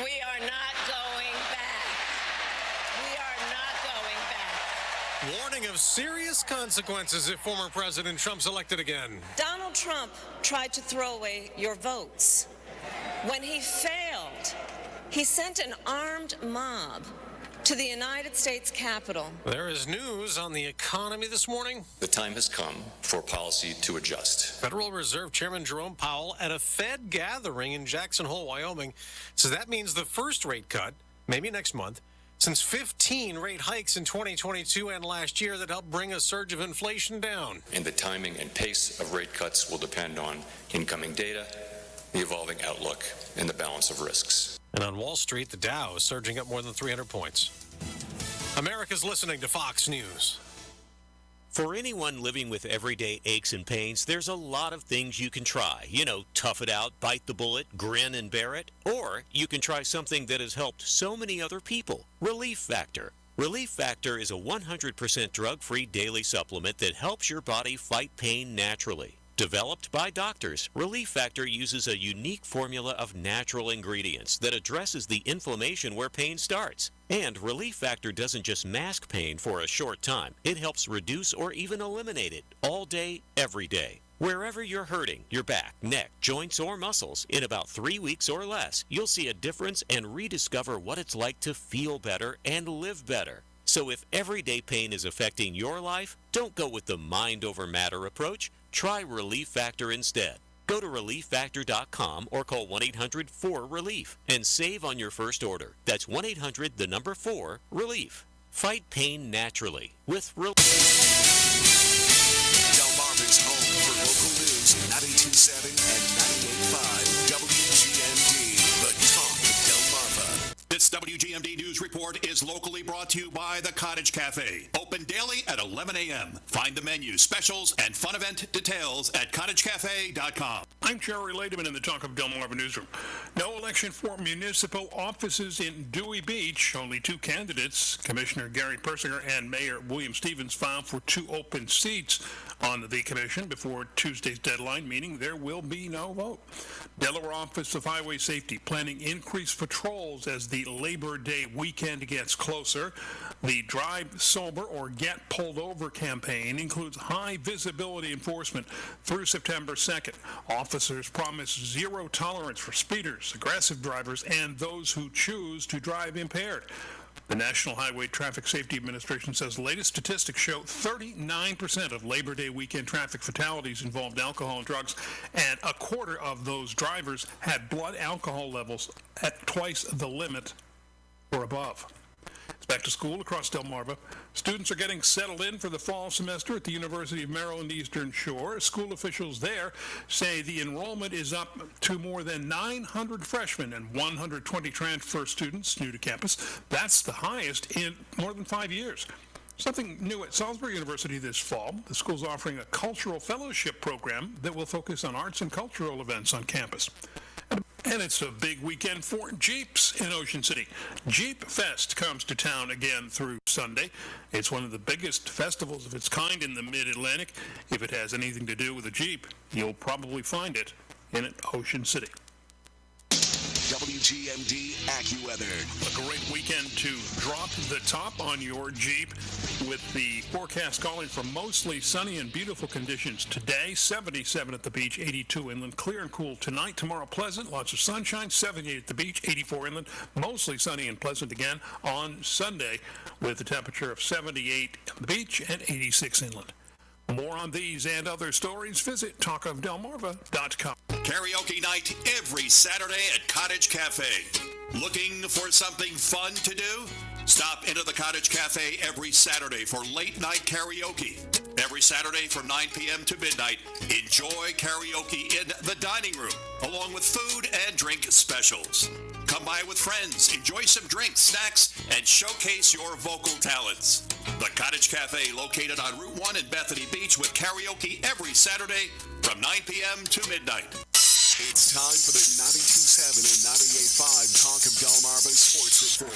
S15: we are not going back. We are not going back.
S12: Warning of serious consequences if former President Trump's elected again.
S15: Donald Trump tried to throw away your votes. When he failed, he sent an armed mob to the United States Capitol.
S12: There is news on the economy this morning.
S17: The time has come for policy to adjust.
S12: Federal Reserve Chairman Jerome Powell at a Fed gathering in Jackson Hole, Wyoming, says that means the first rate cut, maybe next month, since 15 rate hikes in 2022 and last year that helped bring a surge of inflation down.
S17: And the timing and pace of rate cuts will depend on incoming data, the evolving outlook, and the balance of risks.
S12: And on Wall Street, the Dow is surging up more than 300 points. America's listening to Fox News.
S16: For anyone living with everyday aches and pains, there's a lot of things you can try. You know, tough it out, bite the bullet, grin and bear it. Or you can try something that has helped so many other people, Relief Factor. Relief Factor is a 100% drug-free daily supplement that helps your body fight pain naturally. Developed by doctors, Relief Factor uses a unique formula of natural ingredients that addresses the inflammation where pain starts. And Relief Factor doesn't just mask pain for a short time. It helps reduce or even eliminate it all day, every day. Wherever you're hurting, your back, neck, joints, or muscles, in about 3 weeks or less, you'll see a difference and rediscover what it's like to feel better and live better. So if everyday pain is affecting your life, don't go with the mind over matter approach. Try Relief Factor instead. Go to ReliefFactor.com or call 1-800-4-RELIEF and save on your first order. That's 1-800-4-RELIEF. Fight pain naturally with Relief.
S2: Delmarva's home for local news, 92.7 and 98.5 WGMD, the talk of Delmarva.
S1: This WGMD News Report is locally brought to you by the Cottage Cafe. Open daily at 11 a.m. Find the menu, specials, and fun event details at cottagecafe.com.
S24: I'm Jerry Lademan in the Talk of Delmarva Newsroom. No election for municipal offices in Dewey Beach. Only two candidates, Commissioner Gary Persinger and Mayor William Stevens, filed for 2 open seats on the commission before Tuesday's deadline, meaning there will be no vote. Delaware Office of Highway Safety planning increased patrols as the Labor Day weekend gets closer. The Drive Sober or Get Pulled Over campaign includes high visibility enforcement through September 2nd. Officers promise zero tolerance for speeders, aggressive drivers, and those who choose to drive impaired. The National Highway Traffic Safety Administration says the latest statistics show 39% of Labor Day weekend traffic fatalities involved alcohol and drugs, and a quarter of those drivers had blood alcohol levels at twice the limit or above. It's back to school across Delmarva. Students are getting settled in for the fall semester at the University of Maryland Eastern Shore. School officials there say the enrollment is up to more than 900 freshmen and 120 transfer students new to campus. That's the highest in more than 5 years. Something new at Salisbury University this fall. The school's offering a cultural fellowship program that will focus on arts and cultural events on campus. And it's a big weekend for Jeeps in Ocean City. Jeep Fest comes to town again through Sunday. It's one of the biggest festivals of its kind in the Mid-Atlantic. If it has anything to do with a Jeep, you'll probably find it in Ocean City.
S2: WGMD AccuWeather.
S24: A great weekend to drop the top on your Jeep with the forecast calling for mostly sunny and beautiful conditions today. 77 at the beach, 82 inland. Clear and cool tonight. Tomorrow pleasant, lots of sunshine. 78 at the beach, 84 inland. Mostly sunny and pleasant again on Sunday with a temperature of 78 at the beach and 86 inland. More on these and other stories, visit talkofdelmarva.com.
S1: Karaoke night every Saturday at Cottage Cafe. Looking for something fun to do? Stop into the Cottage Cafe every Saturday for late night karaoke. Every Saturday from 9 p.m. to midnight, enjoy karaoke in the dining room, along with food and drink specials. Come by with friends, enjoy some drinks, snacks, and showcase your vocal talents. The Cottage Cafe, located on Route 1 in Bethany Beach, with karaoke every Saturday from 9 p.m. to midnight.
S2: It's time for the 92.7 and 98.5 Talk of Delmarva Sports Report.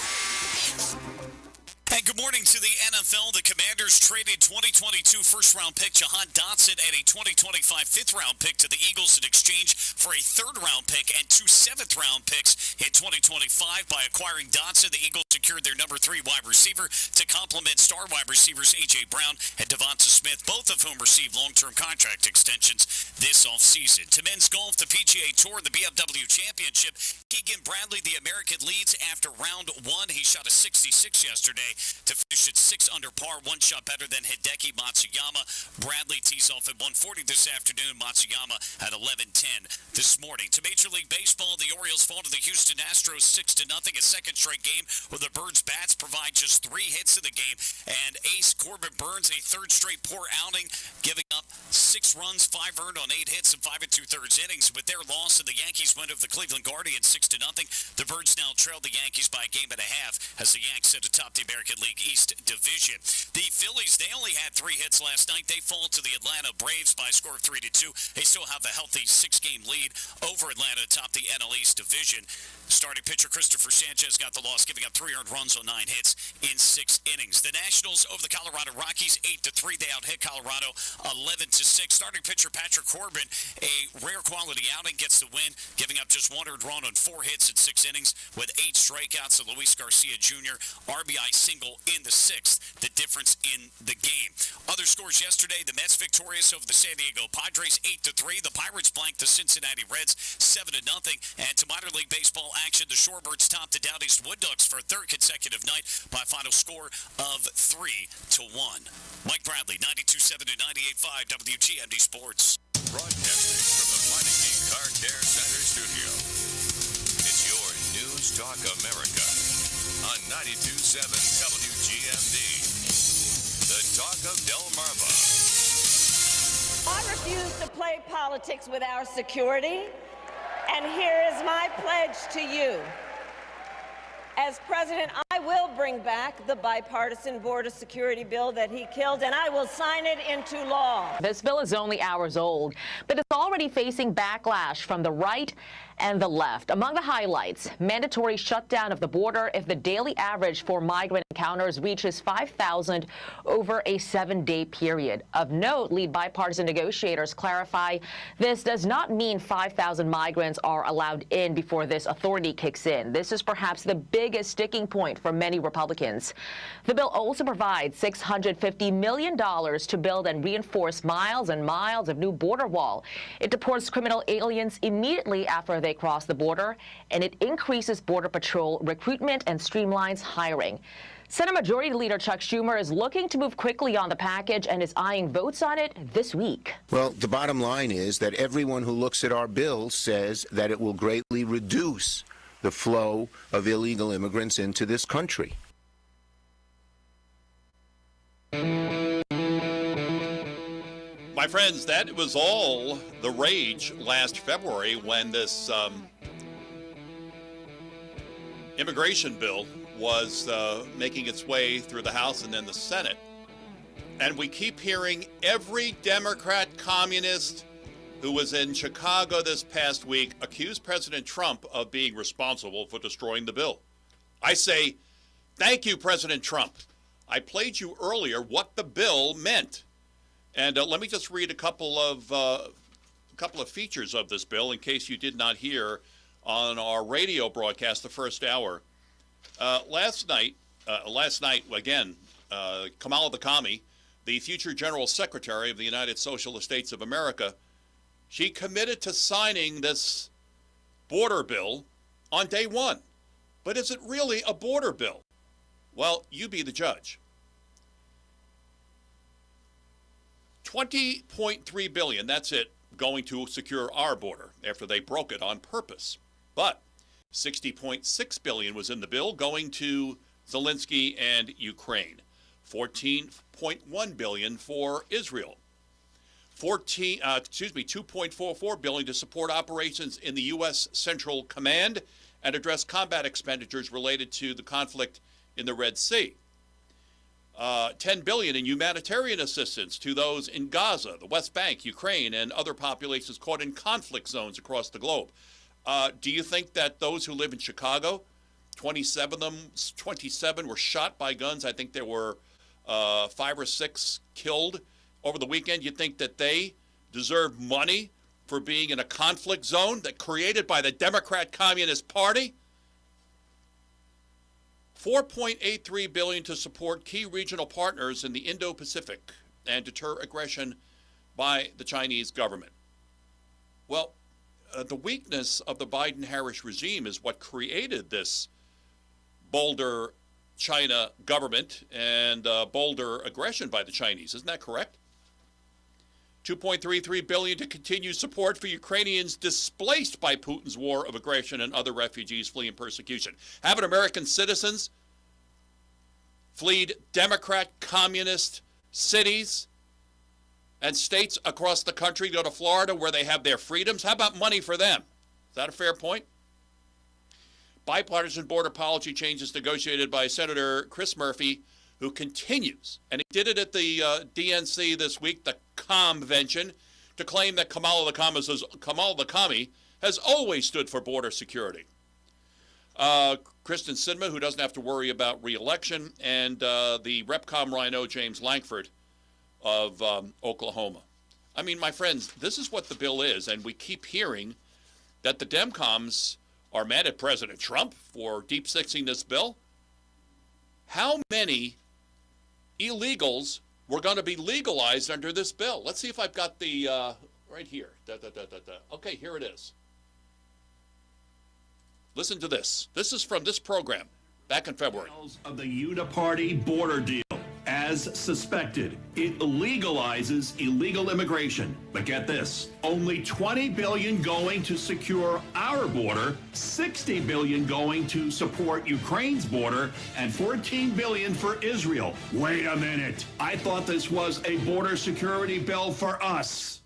S6: And good morning to the NFL. The Commanders traded 2022 first-round pick Jahan Dotson and a 2025 fifth-round pick to the Eagles in exchange for a third-round pick and 2 seventh-round picks in 2025. By acquiring Dotson, the Eagles secured their number 3 wide receiver to complement star wide receivers A.J. Brown and Devonta Smith, both of whom received long-term contract extensions this offseason. To men's golf, the PGA Tour, the BMW Championship, Keegan Bradley, the American, leads after round 1. He shot a 66 yesterday to finish at 6 under par, 1 shot better than Hideki Matsuyama. Bradley tees off at 1:40 this afternoon. Matsuyama at 11:10 this morning. To Major League Baseball, the Orioles fall to the Houston Astros 6-0. A second straight game where the Birds' bats provide just 3 hits in the game, and ace Corbin Burns a third straight poor outing, giving up 6 runs, 5 earned on 8 hits and 5 2/3 innings. With their loss and the Yankees win over the Cleveland Guardians 6-0, the Birds now trail the Yankees by a game and a half as the Yanks sit atop the American League East Division. The Phillies, they only had 3 hits last night. They fall to the Atlanta Braves by a score of 3-2. They still have a healthy 6-game lead over Atlanta atop the NL East Division. Starting pitcher Christopher Sanchez got the loss, giving up 3 earned runs on 9 hits in 6 innings. The Nationals over the Colorado Rockies 8-3. They out hit Colorado 11-6. Starting pitcher Patrick Corbin, a rare quality outing, gets the win, giving up just 1 earned run on 4 hits in 6 innings with 8 strikeouts. And Luis Garcia Jr. RBI single in the 6th, the difference in the game. Other scores yesterday: the Mets victorious over the San Diego Padres 8-3. The Pirates blanked the Cincinnati Reds 7-0. And to minor league baseball action, the Shorebirds topped the Down East Wood Ducks for a 3rd consecutive night by a final score of 3-1. Mike Bradley, 92.7 to 98.5 WGMD Sports.
S4: Broadcasting from the Meineke Car Care Center studio. It's your News Talk America on 92.7 WGMD. The Talk of Delmarva.
S15: I refuse to play politics with our security, and here is my pledge to you. As president, I will bring back the bipartisan border security bill that he killed, and I will sign it into law.
S5: This bill is only hours old, but it's already facing backlash from the right and the left. Among the highlights, mandatory shutdown of the border if the daily average for migrant encounters reaches 5,000 over a 7-day period. Of note, lead bipartisan negotiators clarify this does not mean 5,000 migrants are allowed in before this authority kicks in. This is perhaps the biggest sticking point for many Republicans. The bill also provides $650 million to build and reinforce miles and miles of new border wall. It deports criminal aliens immediately after they cross the border, and it increases Border Patrol recruitment and streamlines hiring. Senate Majority Leader Chuck Schumer is looking to move quickly on the package and is eyeing votes on it this week.
S19: Well, the bottom line is that everyone who looks at our bill says that it will greatly reduce the flow of illegal immigrants into this country.
S3: My friends, that was all the rage last February when this immigration bill was making its way through the House and then the Senate. And we keep hearing every Democrat communist who was in Chicago this past week accuse President Trump of being responsible for destroying the bill. I say, thank you, President Trump. I played you earlier what the bill meant. And let me just read a couple of features of this bill in case you did not hear on our radio broadcast the first hour. Last night, again, Kamala the Commie, the future General Secretary of the United Socialist States of America, she committed to signing this border bill on day one. But is it really a border bill? Well, you be the judge. $20.3 billion, that's it, going to secure our border after they broke it on purpose. But $60.6 billion was in the bill going to Zelensky and Ukraine. $14.1 billion for Israel. $2.44 billion to support operations in the U.S. Central Command and address combat expenditures related to the conflict in the Red Sea. $10 billion in humanitarian assistance to those in Gaza, the West Bank, Ukraine, and other populations caught in conflict zones across the globe. Do you think that those who live in Chicago, 27 were shot by guns? I think there were 5 or 6 killed over the weekend. You think that they deserve money for being in a conflict zone that created by the Democrat Communist Party? $4.83 billion to support key regional partners in the Indo-Pacific and deter aggression by the Chinese government. Well, the weakness of the Biden-Harris regime is what created this bolder China government and bolder aggression by the Chinese. Isn't that correct? $2.33 billion to continue support for Ukrainians displaced by Putin's war of aggression and other refugees fleeing persecution. Haven't American citizens fled Democrat communist cities and states across the country, go to Florida where they have their freedoms? How about money for them? Is that a fair point? Bipartisan border policy changes negotiated by Senator Chris Murphy, who continues, and he did it at the DNC this week, the convention, to claim that Kamala the Commie has always stood for border security. Kristen Sinema, who doesn't have to worry about re-election, and the Repcom Rhino James Lankford of Oklahoma. I mean, my friends, this is what the bill is, and we keep hearing that the Demcoms are mad at President Trump for deep-sixing this bill. How many illegals were going to be legalized under this bill? Let's see if I've got the, right here. Okay, here it is. Listen to this. This is from this program back in February.
S1: Of the uniparty border deal. As suspected, it legalizes illegal immigration. But get this, only $20 billion going to secure our border, $60 billion going to support Ukraine's border, and $14 billion for Israel. Wait a minute. I thought this was a border security bill for us.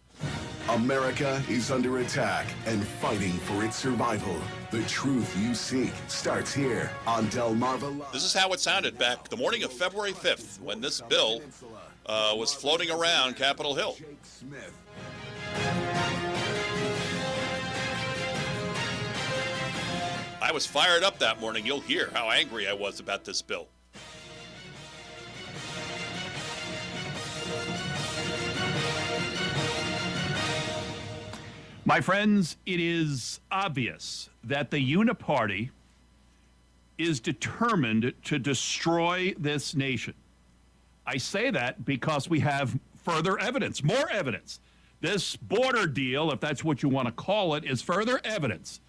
S2: America is under attack and fighting for its survival. The truth you seek starts here on Delmarva Live.
S3: This is how it sounded back the morning of February 5th when this bill was floating around Capitol Hill. I was fired up that morning. You'll hear how angry I was about this bill.
S1: My friends, it is obvious that the uniparty is determined to destroy this nation. I say that because we have further evidence, more evidence. This border deal, if that's what you want to call it, is further evidence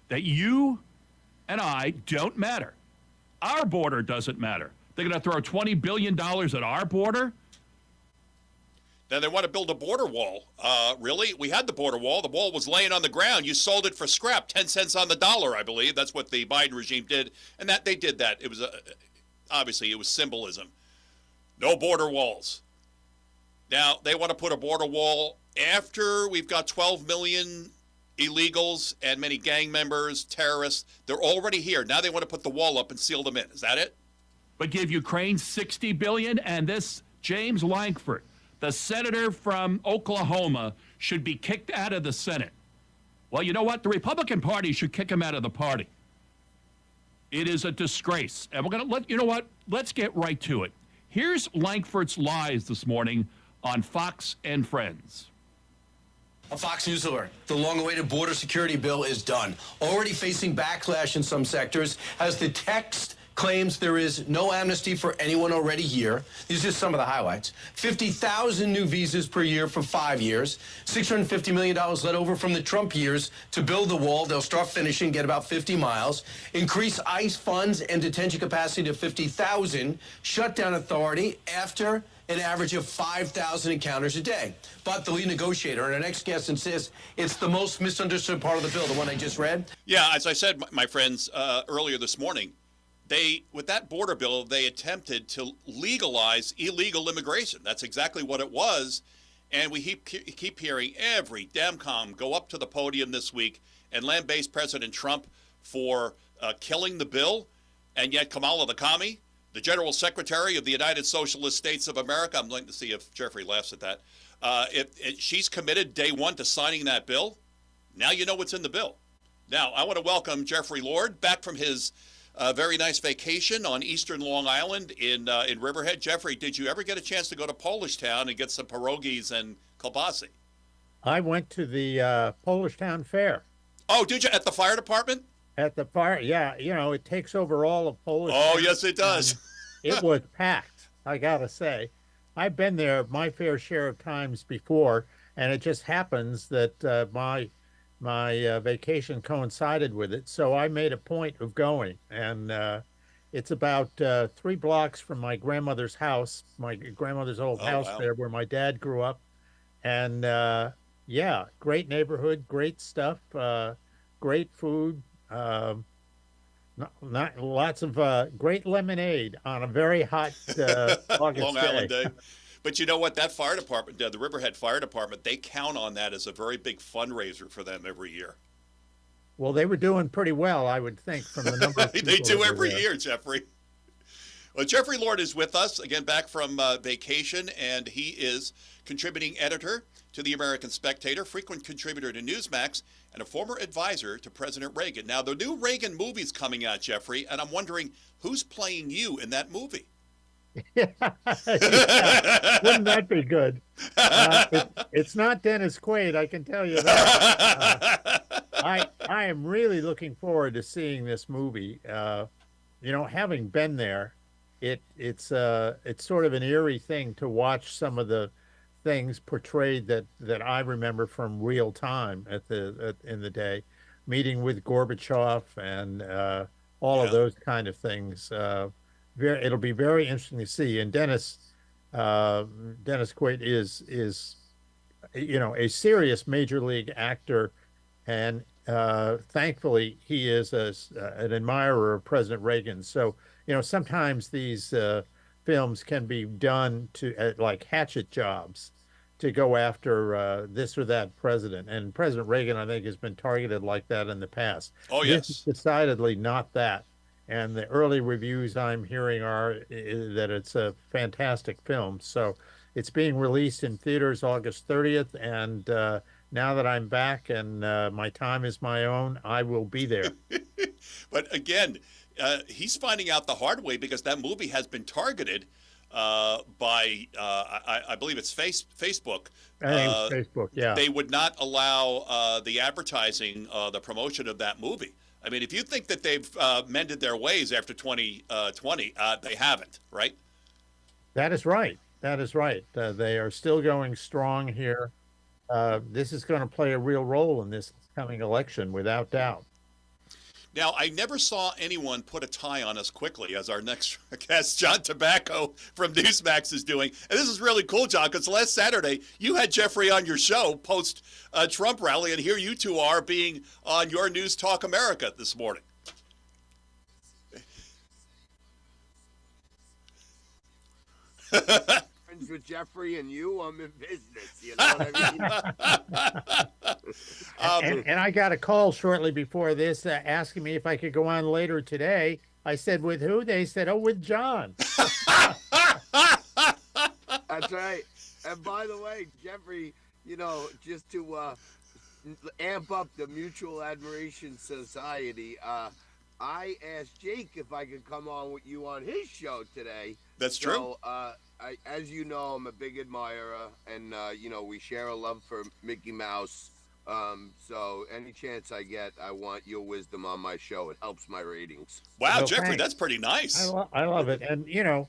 S1: that you and I don't matter. Our border doesn't matter. They're going to throw $20 billion at our border?
S3: Then they want to build a border wall. Really? We had the border wall. The wall was laying on the ground. You sold it for scrap, 10 cents on the dollar, I believe. That's what the Biden regime did. And that they did that. It was, obviously, it was symbolism. No border walls. Now, they want to put a border wall after we've got 12 million illegals and many gang members, terrorists. They're already here. Now they want to put the wall up and seal them in. Is that it?
S1: But give Ukraine $60 billion, and this James Lankford, the senator from Oklahoma, should be kicked out of the Senate. Well, you know what? The Republican Party should kick him out of the party. It is a disgrace. And we're going to you know what? Let's get right to it. Here's Lankford's lies this morning on Fox and Friends.
S8: A Fox News alert. The long-awaited border security bill is done. Already facing backlash in some sectors as the text claims there is no amnesty for anyone already here. These are just some of the highlights. 50,000 new visas per year for 5 years. $650 million let over from the Trump years to build the wall. They'll start finishing, get about 50 miles. Increase ICE funds and detention capacity to 50,000. Shut down authority after an average of 5,000 encounters a day. But the lead negotiator and our next guest insists it's the most misunderstood part of the bill, the one I just read.
S3: Yeah, as I said, my friends, earlier this morning, with that border bill, they attempted to legalize illegal immigration. That's exactly what it was. And we keep hearing every Demcom go up to the podium this week and lambaste President Trump for killing the bill. And yet Kamala the Commie, the General Secretary of the United Socialist States of America, I'm going to see if Jeffrey laughs at that, she's committed day one to signing that bill. Now you know what's in the bill. Now, I want to welcome Jeffrey Lord back from his very nice vacation on eastern Long Island in Riverhead. Jeffrey, did you ever get a chance to go to Polish Town and get some pierogies and kielbasa?
S9: I went to the Polish Town Fair.
S3: Oh, did you? At the fire department?
S9: At the fire, yeah. You know, it takes over all of Polish
S3: Oh,
S9: Town.
S3: yes, it does.
S9: It was packed, I got to say. I've been there my fair share of times before, and it just happens that my vacation coincided with it, so I made a point of going. And it's about 3 blocks from my grandmother's house, my grandmother's old house
S3: wow.
S9: there where my dad grew up. And yeah, great neighborhood, great stuff, great food, not lots of great lemonade on a very hot August
S3: Long
S9: day.
S3: Island day. But you know what? That fire department, the Riverhead Fire Department, they count on that as a very big fundraiser for them every year.
S9: Well, they were doing pretty well, I would think, from the number of people
S3: They do
S9: that were
S3: every
S9: there.
S3: year, Jeffrey. Well, Jeffrey Lord is with us, again, back from vacation, and he is contributing editor to the American Spectator, frequent contributor to Newsmax, and a former advisor to President Reagan. Now, the new Reagan movie's coming out, Jeffrey, and I'm wondering who's playing you in that movie?
S9: Yeah, wouldn't that be good? It's not Dennis Quaid, I can tell you that. I am really looking forward to seeing this movie. You know, having been there, it's sort of an eerie thing to watch some of the things portrayed that I remember from real time in the day, meeting with Gorbachev and all of those kind of things. It'll be very interesting to see. And Dennis Quaid is you know, a serious major league actor, and thankfully he is an admirer of President Reagan. So you know, sometimes these films can be done to like hatchet jobs to go after this or that president. And President Reagan, I think, has been targeted like that in the past.
S3: Oh yes,
S9: this is decidedly not that. And the early reviews I'm hearing are that it's a fantastic film. So it's being released in theaters August 30th. And now that I'm back and my time is my own, I will be there.
S3: But again, he's finding out the hard way because that movie has been targeted by, I believe it's Facebook.
S9: I think it's Facebook, yeah.
S3: They would not allow the advertising, the promotion of that movie. I mean, if you think that they've mended their ways after 2020, they haven't, right?
S9: That is right. That is right. They are still going strong here. This is going to play a real role in this coming election, without doubt.
S3: Now, I never saw anyone put a tie on us quickly, as our next guest, John Tobacco from Newsmax, is doing. And this is really cool, John, because last Saturday you had Jeffrey on your show post-Trump rally, and here you two are being on your News Talk America this morning.
S20: Friends with Jeffrey and you, I'm in business. You know what I mean?
S9: And I got a call shortly before this asking me if I could go on later today. I said, with who? They said, oh, with John.
S20: That's right. And by the way, Jeffrey, you know, just to amp up the Mutual Admiration Society, I asked Jake if I could come on with you on his show today.
S3: That's true.
S20: As you know, I'm a big admirer, and you know, we share a love for Mickey Mouse. So any chance I get, I want your wisdom on my show. It helps my ratings.
S3: Wow,
S9: Well,
S3: Jeffrey,
S9: thanks.
S3: that's pretty nice.
S9: I love it. And, you know,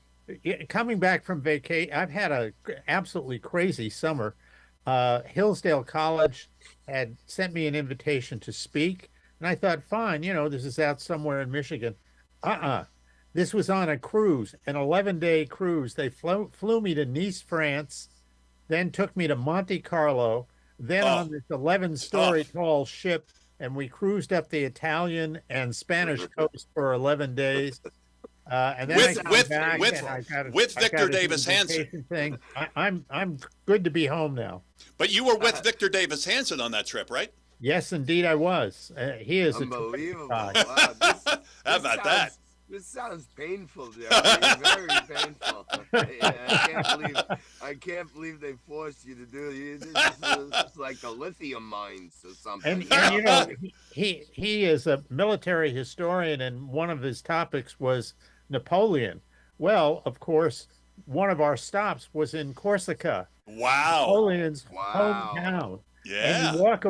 S9: coming back from vacation, I've had a absolutely crazy summer. Hillsdale College had sent me an invitation to speak. And I thought, fine, you know, this is out somewhere in Michigan. This was on a cruise, an 11-day cruise. They flew me to Nice, France, then took me to Monte Carlo, then on this 11-story tall ship, and we cruised up the Italian and Spanish coast for 11 days. And then
S3: With-
S9: I come
S3: with-
S9: back
S3: with-
S9: and I gotta-
S3: with
S9: I
S3: Victor
S9: gotta do
S3: Davis
S9: the
S3: Hansen.
S9: vacation thing. I'm good to be home now.
S3: But you were with Victor Davis Hansen on that trip, right?
S9: Yes, indeed, I was. He is
S20: Unbelievable.
S9: A
S20: Wow,
S3: How about that?
S20: This sounds painful, Jerry. Very painful. I can't believe they forced you to do it. It's like the lithium mines or something.
S9: And you know, he is a military historian, and one of his topics was Napoleon. Well, of course, one of our stops was in Corsica.
S3: Wow.
S9: Napoleon's hometown.
S3: Yeah.
S9: And you walk